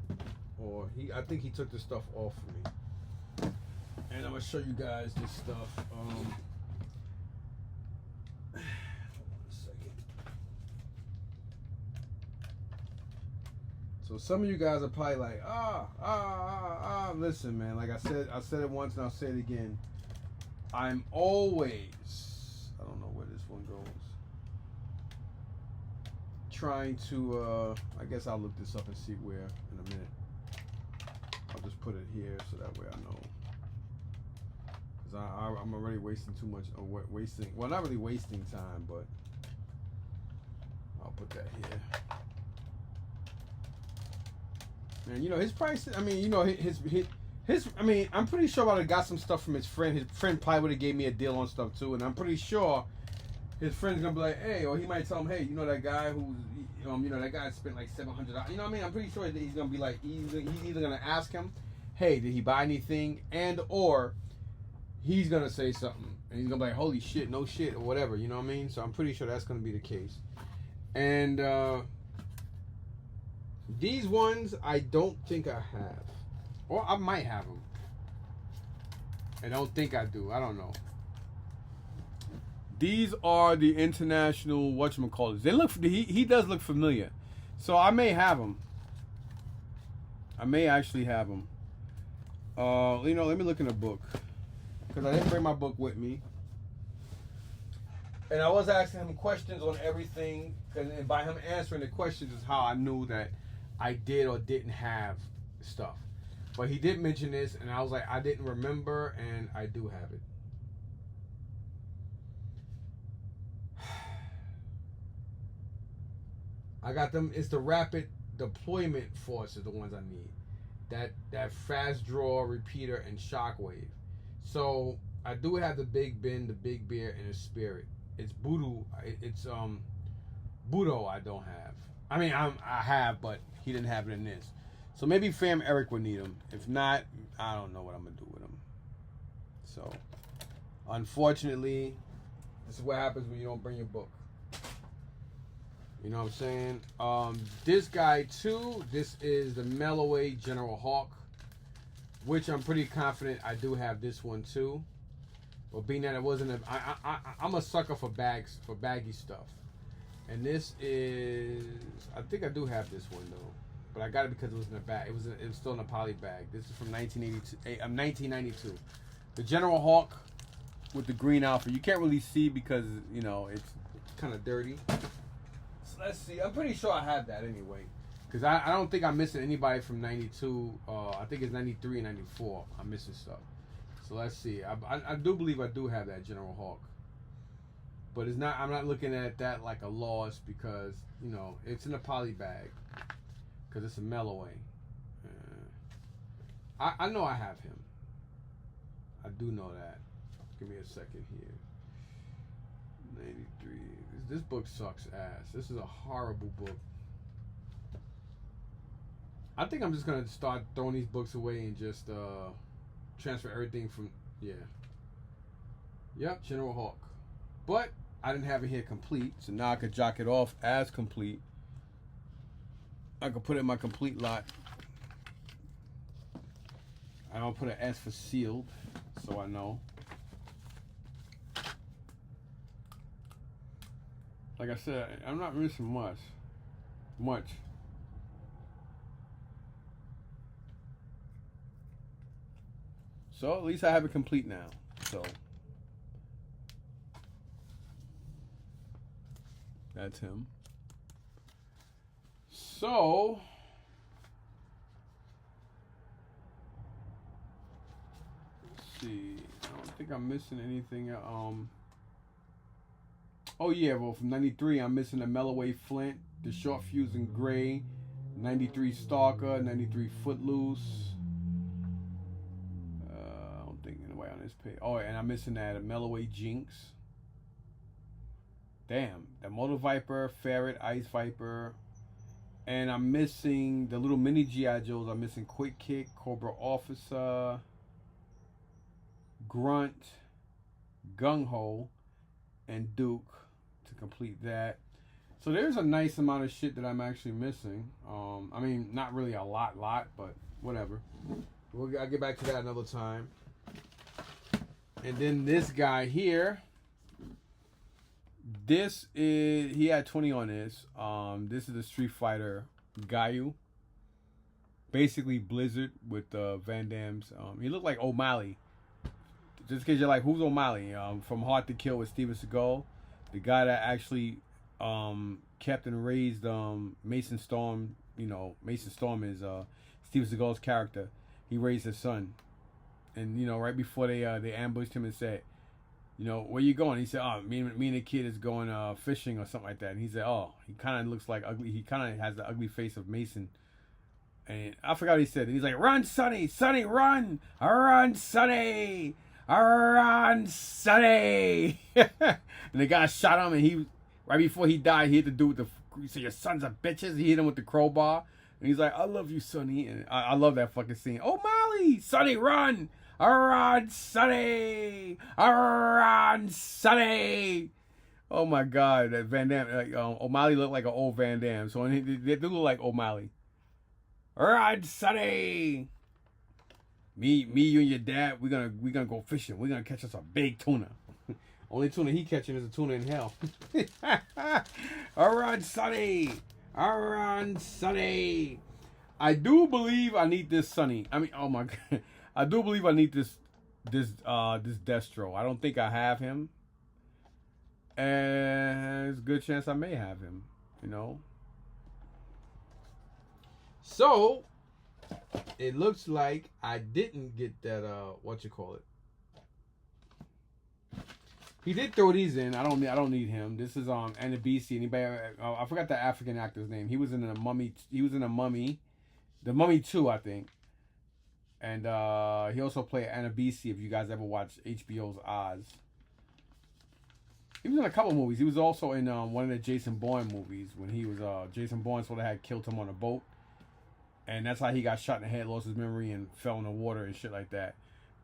Or I think he took the stuff off for me. And I'm gonna show you guys this stuff. Hold on a second. So some of you guys are probably like, listen, man. Like I said it once and I'll say it again. I'm always, I don't know where this one goes. Trying to, I guess I'll look this up and see where in a minute. I'll just put it here so that way I know. Because I'm already wasting too much, well, not really wasting time, but I'll put that here. And, you know, his price, I mean, you know, his I mean, I'm pretty sure I would have got some stuff from his friend. His friend probably would have gave me a deal on stuff too, and I'm pretty sure his friend's gonna be like, hey, or he might tell him, hey, you know that guy who's, you know, that guy spent like $700. You know what I mean? I'm pretty sure that he's gonna be like, he's either gonna ask him, hey, did he buy anything, and or he's gonna say something, and he's gonna be like, holy shit, no shit, or whatever. You know what I mean? So I'm pretty sure that's gonna be the case. And these ones I don't think I have. Or I might have them. I don't think I do. I don't know. These are the international whatchamacallits. They look. He does look familiar. So I may have them. I may actually have them. You know, let me look in the book. Because I didn't bring my book with me. And I was asking him questions on everything. And by him answering the questions is how I knew that I did or didn't have stuff. But he did mention this, and I was like, I didn't remember, and I do have it. I got them. It's the rapid deployment force are the ones I need. That fast draw, repeater, and shockwave. So I do have the Big Ben, the Big Bear, and the Spirit. It's Budo. It's Budo. I don't have. I mean, I have, but he didn't have it in this. So maybe Fam Eric would need them. If not, I don't know what I'm going to do with them. So, unfortunately, this is what happens when you don't bring your book. You know what I'm saying? This guy, too, this is the Melloway General Hawk, which I'm pretty confident I do have this one, too. But being that it wasn't I'm a sucker for bags, for baggy stuff. And this is, I think I do have this one, though. But I got it because it was in a bag. It was still in a poly bag. This is from 1992. The General Hawk with the green outfit. You can't really see because, you know, it's kind of dirty. So let's see. I'm pretty sure I have that anyway. Because I don't think I'm missing anybody from 92. I think it's 93 and 94. I'm missing stuff. So let's see. I do believe I do have that General Hawk. But it's not. I'm not looking at that like a loss because, you know, it's in a poly bag. Because it's a Melloway. I know I have him. I do know that. Give me a second here. 93. This book sucks ass. This is a horrible book. I think I'm just going to start throwing these books away and just transfer everything from... Yeah. Yep, General Hawk. But I didn't have it here complete. So now I could jock it off as complete. I could put it in my complete lot. I don't put an S for sealed, so I know. Like I said, I'm not missing much. So at least I have it complete now. So that's him. So, let's see. I don't think I'm missing anything. Oh yeah, well from 93, I'm missing the Melloway Flint, the Short Fuse in Gray, 93 Stalker, 93 Footloose. I don't think anybody on this page. Oh, and I'm missing that Melloway Jinx. Damn, the Motor Viper, Ferret, Ice Viper. And I'm missing the little mini G.I. Joes. I'm missing Quick Kick, Cobra Officer, Grunt, Gung Ho, and Duke to complete that. So there's a nice amount of shit that I'm actually missing. I mean, not really a lot, but whatever. I'll get back to that another time. And then this guy here. This is, he had 20 on this. This is the Street Fighter Gayu. Basically Blizzard with Van Damme's. He looked like O'Malley. Just because you're like, who's O'Malley? From Hard to Kill with Steven Seagal. The guy that actually kept and raised Mason Storm. You know, Mason Storm is Steven Seagal's character. He raised his son. And, you know, right before they ambushed him and said, you know, where you going? He said, oh, me and the kid is going fishing or something like that. And he said, oh, he kind of looks like ugly. He kind of has the ugly face of Mason. And I forgot what he said. He's like, run, Sonny, Sonny, run, run, Sonny, run, Sonny. And the guy shot him, and he, right before he died, he hit the dude with he said, your sons are bitches. He hit him with the crowbar. And he's like, I love you, Sonny. And I love that fucking scene. Oh, Molly, Sonny, run. Run, Sonny! Run, Sonny! Oh my God, that Van Damme, like, O'Malley looked like an old Van Damme. So they do look like O'Malley. Run, Sonny! Me, you and your dad, we're gonna go fishing. We're gonna catch us a big tuna. Only tuna he catching is a tuna in hell. Run, Sonny! Run, Sonny! I do believe I need this Sonny. I mean, oh my God. I do believe I need this Destro. I don't think I have him. And there's a good chance I may have him, you know. So it looks like I didn't get that He did throw these in. I don't need him. This is Anabisi. Anybody I forgot the African actor's name. He was in a Mummy. He was in a Mummy. The Mummy 2, I think. And he also played Anabisi, if you guys ever watched HBO's Oz. He was in a couple movies. He was also in one of the Jason Bourne movies when he was Jason Bourne sort of had killed him on a boat. And that's how he got shot in the head, lost his memory, and fell in the water and shit like that.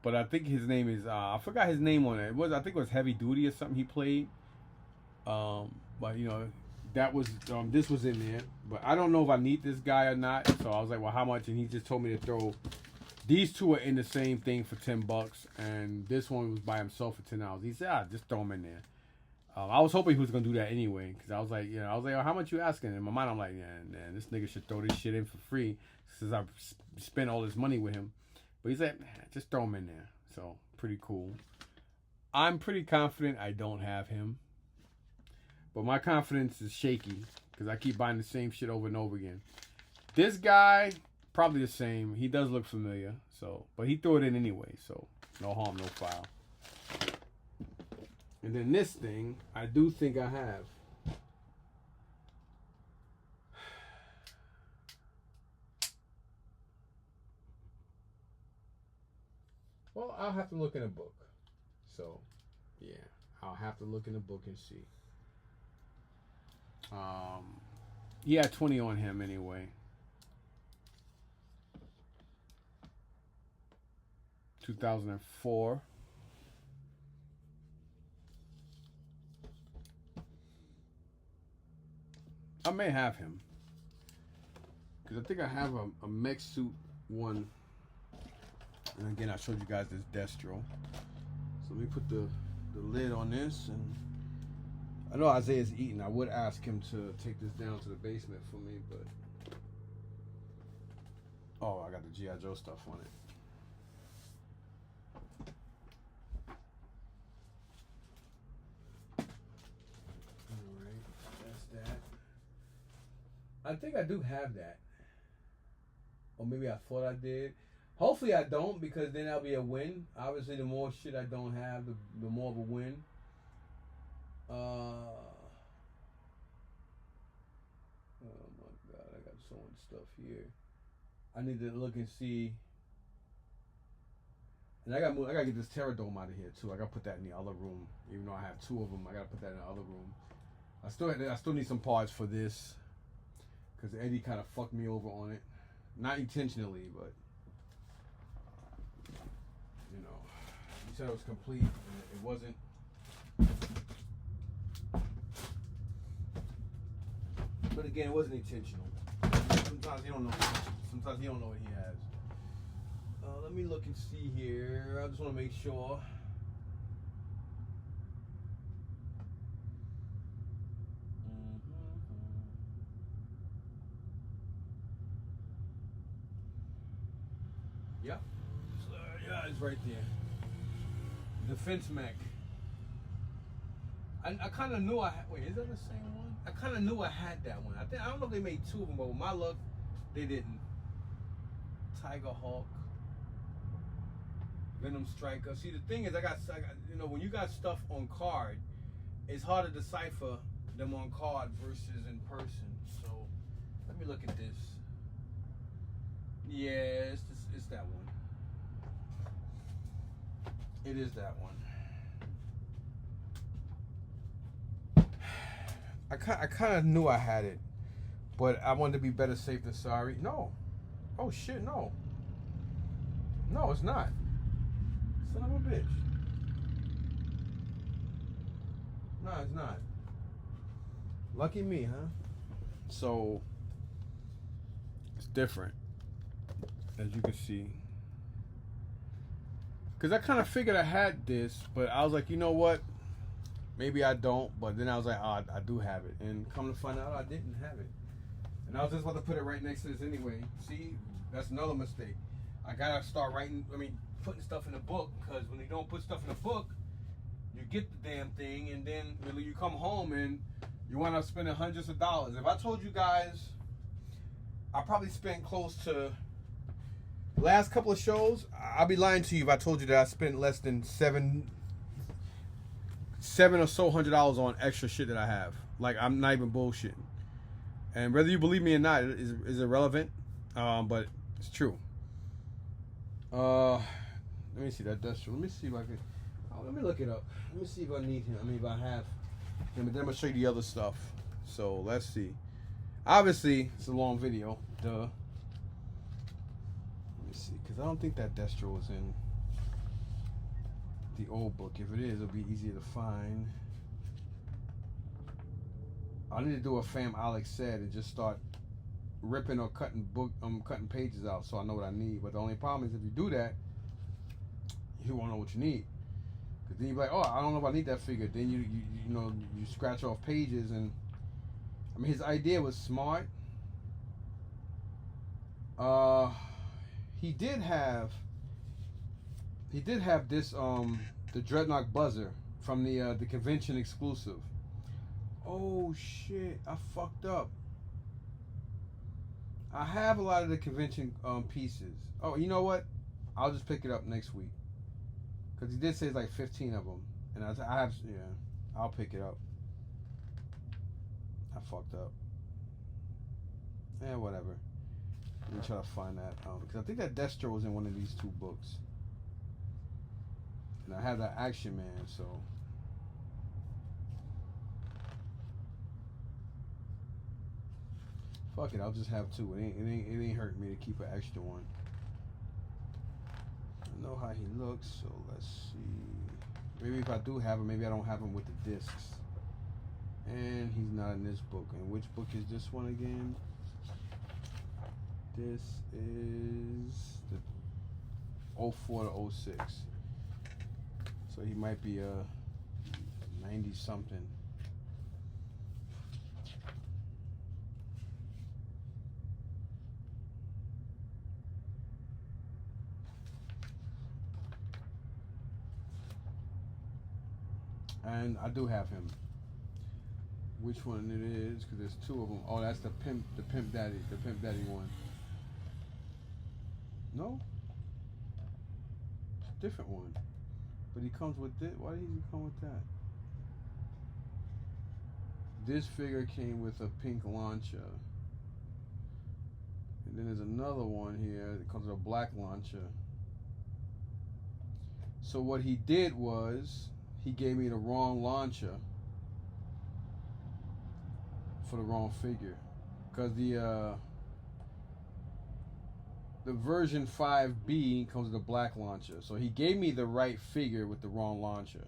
But I think his name is I forgot his name on it. I think it was Heavy Duty or something he played. But you know, that was this was in there. But I don't know if I need this guy or not. So I was like, well, how much? And he just told me to throw. These two are in the same thing for $10, and this one was by himself for $10. He said, just throw him in there. I was hoping he was gonna do that anyway, because I was like, oh, how much you asking? In my mind, I'm like, man, this nigga should throw this shit in for free since I've spent all this money with him. But he said, just throw him in there. So pretty cool. I'm pretty confident I don't have him, but my confidence is shaky because I keep buying the same shit over and over again. This guy. Probably the same. He does look familiar, so but he threw it in anyway, so no harm, no foul. And then this thing, I do think I have. Well, I'll have to look in a book. So, yeah, I'll have to look in the book and see. He had 20 on him anyway. 2004. I may have him because I think I have a mech suit one. And again, I showed you guys this Destro. So let me put the lid on this. And I know Isaiah's eating. I would ask him to take this down to the basement for me, but oh, I got the G.I. Joe stuff on it. I think I do have that. Or maybe I thought I did. Hopefully I don't, because then that'll be a win. Obviously, the more shit I don't have, the more of a win. Oh my God, I got so much stuff here. I need to look and see. And I gotta get this Terradome out of here too. I gotta put that in the other room. Even though I have two of them, I gotta put that in the other room. I still need some parts for this. Because Eddie kind of fucked me over on it. Not intentionally, but, you know, he said it was complete, and it wasn't. But again, it wasn't intentional. Sometimes you don't know. Sometimes you don't know what he has. Let me look and see here. I just want to make sure. Yep. So, yeah, it's right there. Defense mech. I kind of knew I had. Wait, is that the same one? I kind of knew I had that one. I don't know if they made two of them, but with my luck, they didn't. Tiger Hawk. Venom Striker. See, the thing is, I got you know, when you got stuff on card, it's hard to decipher them on card versus in person. So let me look at this. Yeah, it's that one. It is that one. I kind of knew I had it, but I wanted to be better safe than sorry. No. Oh shit, no. No, it's not. Son of a bitch. No, it's not. Lucky me, huh? So it's different, as you can see. Because I kind of figured I had this, but I was like, you know what? Maybe I don't, but then I was like, oh, I do have it. And come to find out, I didn't have it. And I was just about to put it right next to this anyway. See, that's another mistake. I gotta start putting stuff in the book, because when you don't put stuff in the book, you get the damn thing, and then really you come home and you wind up spending hundreds of dollars. If I told you guys, I probably spent close to last couple of shows, I'll be lying to you if I told you that I spent less than $700 or so on extra shit that I have. Like, I'm not even bullshitting. And whether you believe me or not is irrelevant, but it's true. Let me see that dust. Let me see if I can. Let me look it up. Let me see if I need him. If I have him, and then I'm gonna show you the other stuff. So let's see. Obviously, it's a long video. Duh. Let me see, because I don't think that Destro was in the old book. If it is, it'll be easier to find. I need to do what Fam Alex said and just start ripping or cutting cutting pages out so I know what I need. But the only problem is if you do that, you won't know what you need. Because then you're like, oh, I don't know if I need that figure. Then you scratch off pages, and I mean, his idea was smart. He did have this the Dreadnought Buzzer from the convention exclusive. Oh shit, I fucked up. I have a lot of the convention pieces. Oh, you know what? I'll just pick it up next week. Because he did say it's like 15 of them. And I have, yeah, I'll pick it up. I fucked up. Yeah, whatever. Let me try to find that. Because I think that Destro was in one of these two books. And I have that Action Man, so. Fuck it, I'll just have two. It ain't hurting me to keep an extra one. I know how he looks, so let's see. Maybe if I do have him, maybe I don't have him with the discs. And he's not in this book. And which book is this one again? This is the 04 to 06. So he might be 90 something. And I do have him. Which one it is? Because there's two of them. Oh, that's the Pimp Daddy one. No, different one. But he comes with this. Why did he come with that? This figure came with a pink launcher. And then there's another one here that comes with a black launcher. So what he did was he gave me the wrong launcher for the wrong figure. Because the version 5B comes with a black launcher. So he gave me the right figure with the wrong launcher.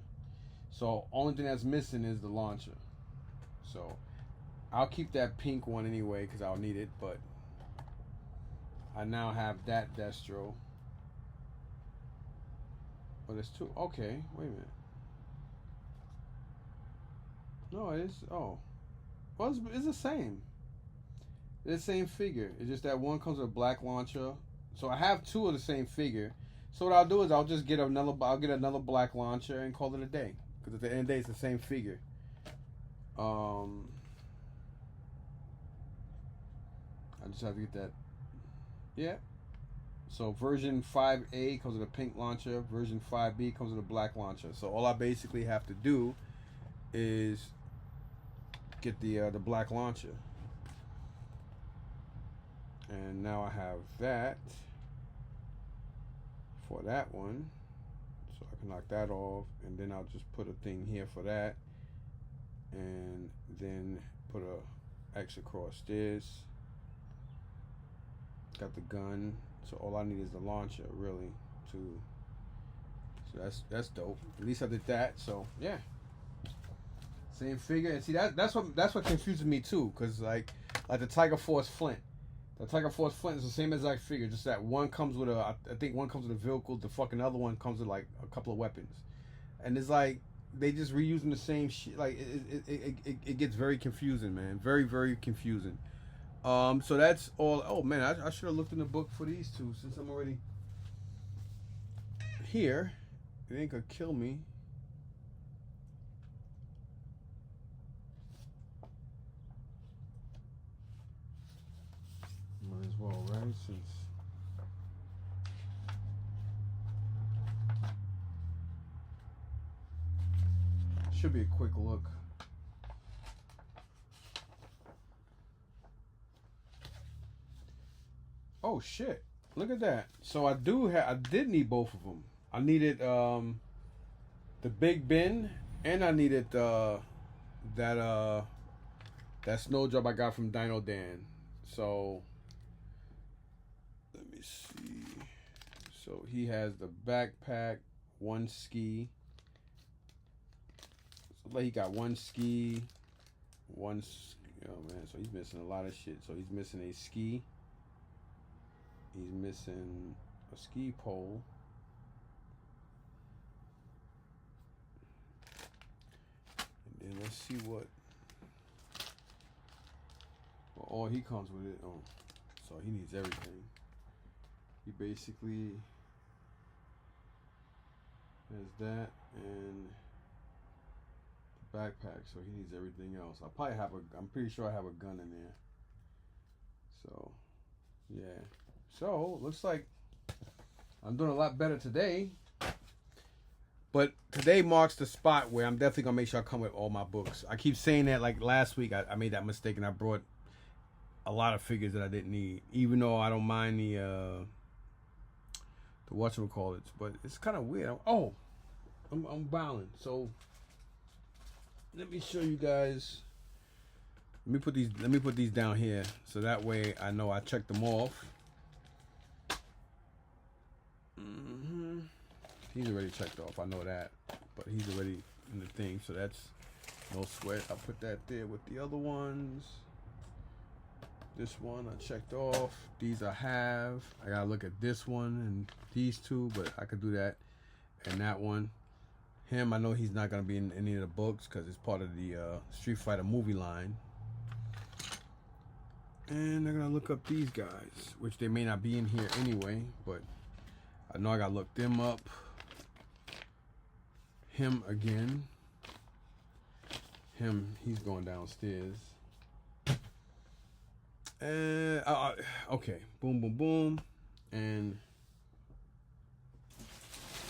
So only thing that's missing is the launcher. So I'll keep that pink one anyway because I'll need it. But I now have that Destro. But it's two. Okay, wait a minute. No, it is. Oh, well, it's the same. It's the same figure. It's just that one comes with a black launcher. So I have two of the same figure. So what I'll do is I'll just get another. I'll get another black launcher and call it a day. Because at the end of the day, it's the same figure. I just have to get that. Yeah. So version 5A comes with a pink launcher. Version 5B comes with a black launcher. So all I basically have to do is get the black launcher. And now I have that for that one. So I can knock that off. And then I'll just put a thing here for that. And then put a X across this. Got the gun. So all I need is the launcher, really. So that's dope. At least I did that. So yeah, same figure. And see that's what confuses me too, cause like the Tiger Force Flint. The Tiger Force Flint is the same exact figure, just that one comes with I think one comes with a vehicle. The fucking other one comes with like a couple of weapons, and it's like they just reusing the same shit. Like it gets very confusing, man. Very, very confusing. So that's all. Oh man, I should have looked in the book for these two since I'm already here. It ain't gonna kill me. Might as well, right? Since should be a quick look. Oh shit! Look at that. So I did need both of them. I needed the Big Ben, and I needed that snow job I got from Dino Dan. So let me see. So he has the backpack, one ski. So like he got one ski, one. Oh man, so he's missing a lot of shit. So he's missing a ski. He's missing a ski pole. And then let's see what. Well, all he comes with it. Oh, so he needs everything. He basically has that and the backpack. So he needs everything else. I'm pretty sure I have a gun in there. So, yeah. So, looks like I'm doing a lot better today. But today marks the spot where I'm definitely going to make sure I come with all my books. I keep saying that, like last week, I made that mistake and I brought a lot of figures that I didn't need. Even though I don't mind the whatchamacallits. But it's kind of weird. I'm bowling. So, let me show you guys. Let me put these down here. So that way I know I checked them off. He's already checked off. I know that, but he's already in the thing, so that's no sweat. I put that there with the other ones. This one I checked off. These I have. I gotta look at this one and these two, but I could do that. And that one, him, I know he's not gonna be in any of the books because it's part of the Street Fighter movie line. And I'm gonna look up these guys, which they may not be in here anyway, but I know I gotta look them up. Him again. Him, he's going downstairs. And okay, boom, boom, boom, and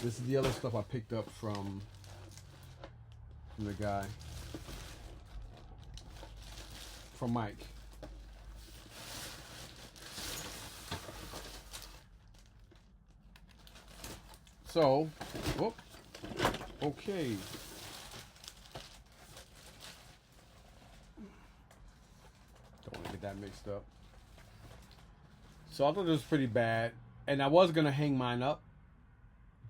this is the other stuff I picked up from the guy, from Mike. So, whoop. Okay. Don't want to get that mixed up. So I thought it was pretty bad. And I was going to hang mine up.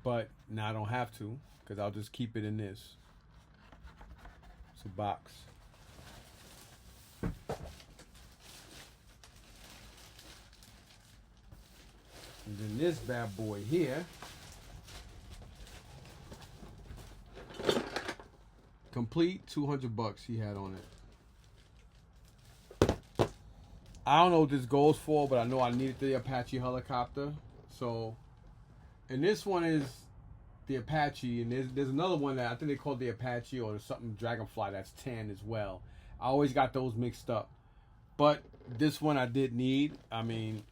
But now I don't have to. Because I'll just keep it in this. It's a box. And then this bad boy here. Complete, $200 he had on it. I don't know what this goes for, but I know I needed the Apache helicopter. So, and this one is the Apache, and there's another one that I think they call the Apache or something Dragonfly that's tan as well. I always got those mixed up. But this one I did need. I mean,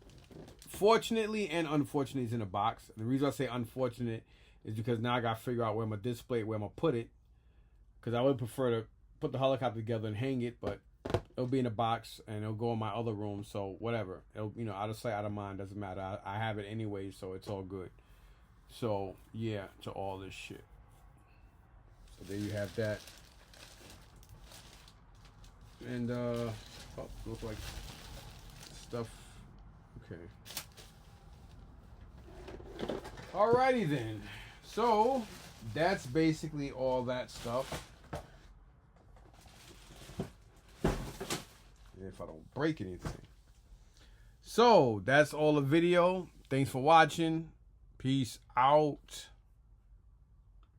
fortunately and unfortunately it's in a box. The reason I say unfortunate is because now I got to figure out where I'm going to display it, where I'm going to put it. Because I would prefer to put the helicopter together and hang it, but it'll be in a box and it'll go in my other room. So whatever, it'll, you know, out of sight, out of mind, doesn't matter. I have it anyway, so it's all good. So yeah, to all this shit. So there you have that. And oh, looks like stuff. Okay. Alrighty then. So that's basically all that stuff. If I don't break anything. So that's all the video. Thanks for watching. Peace out.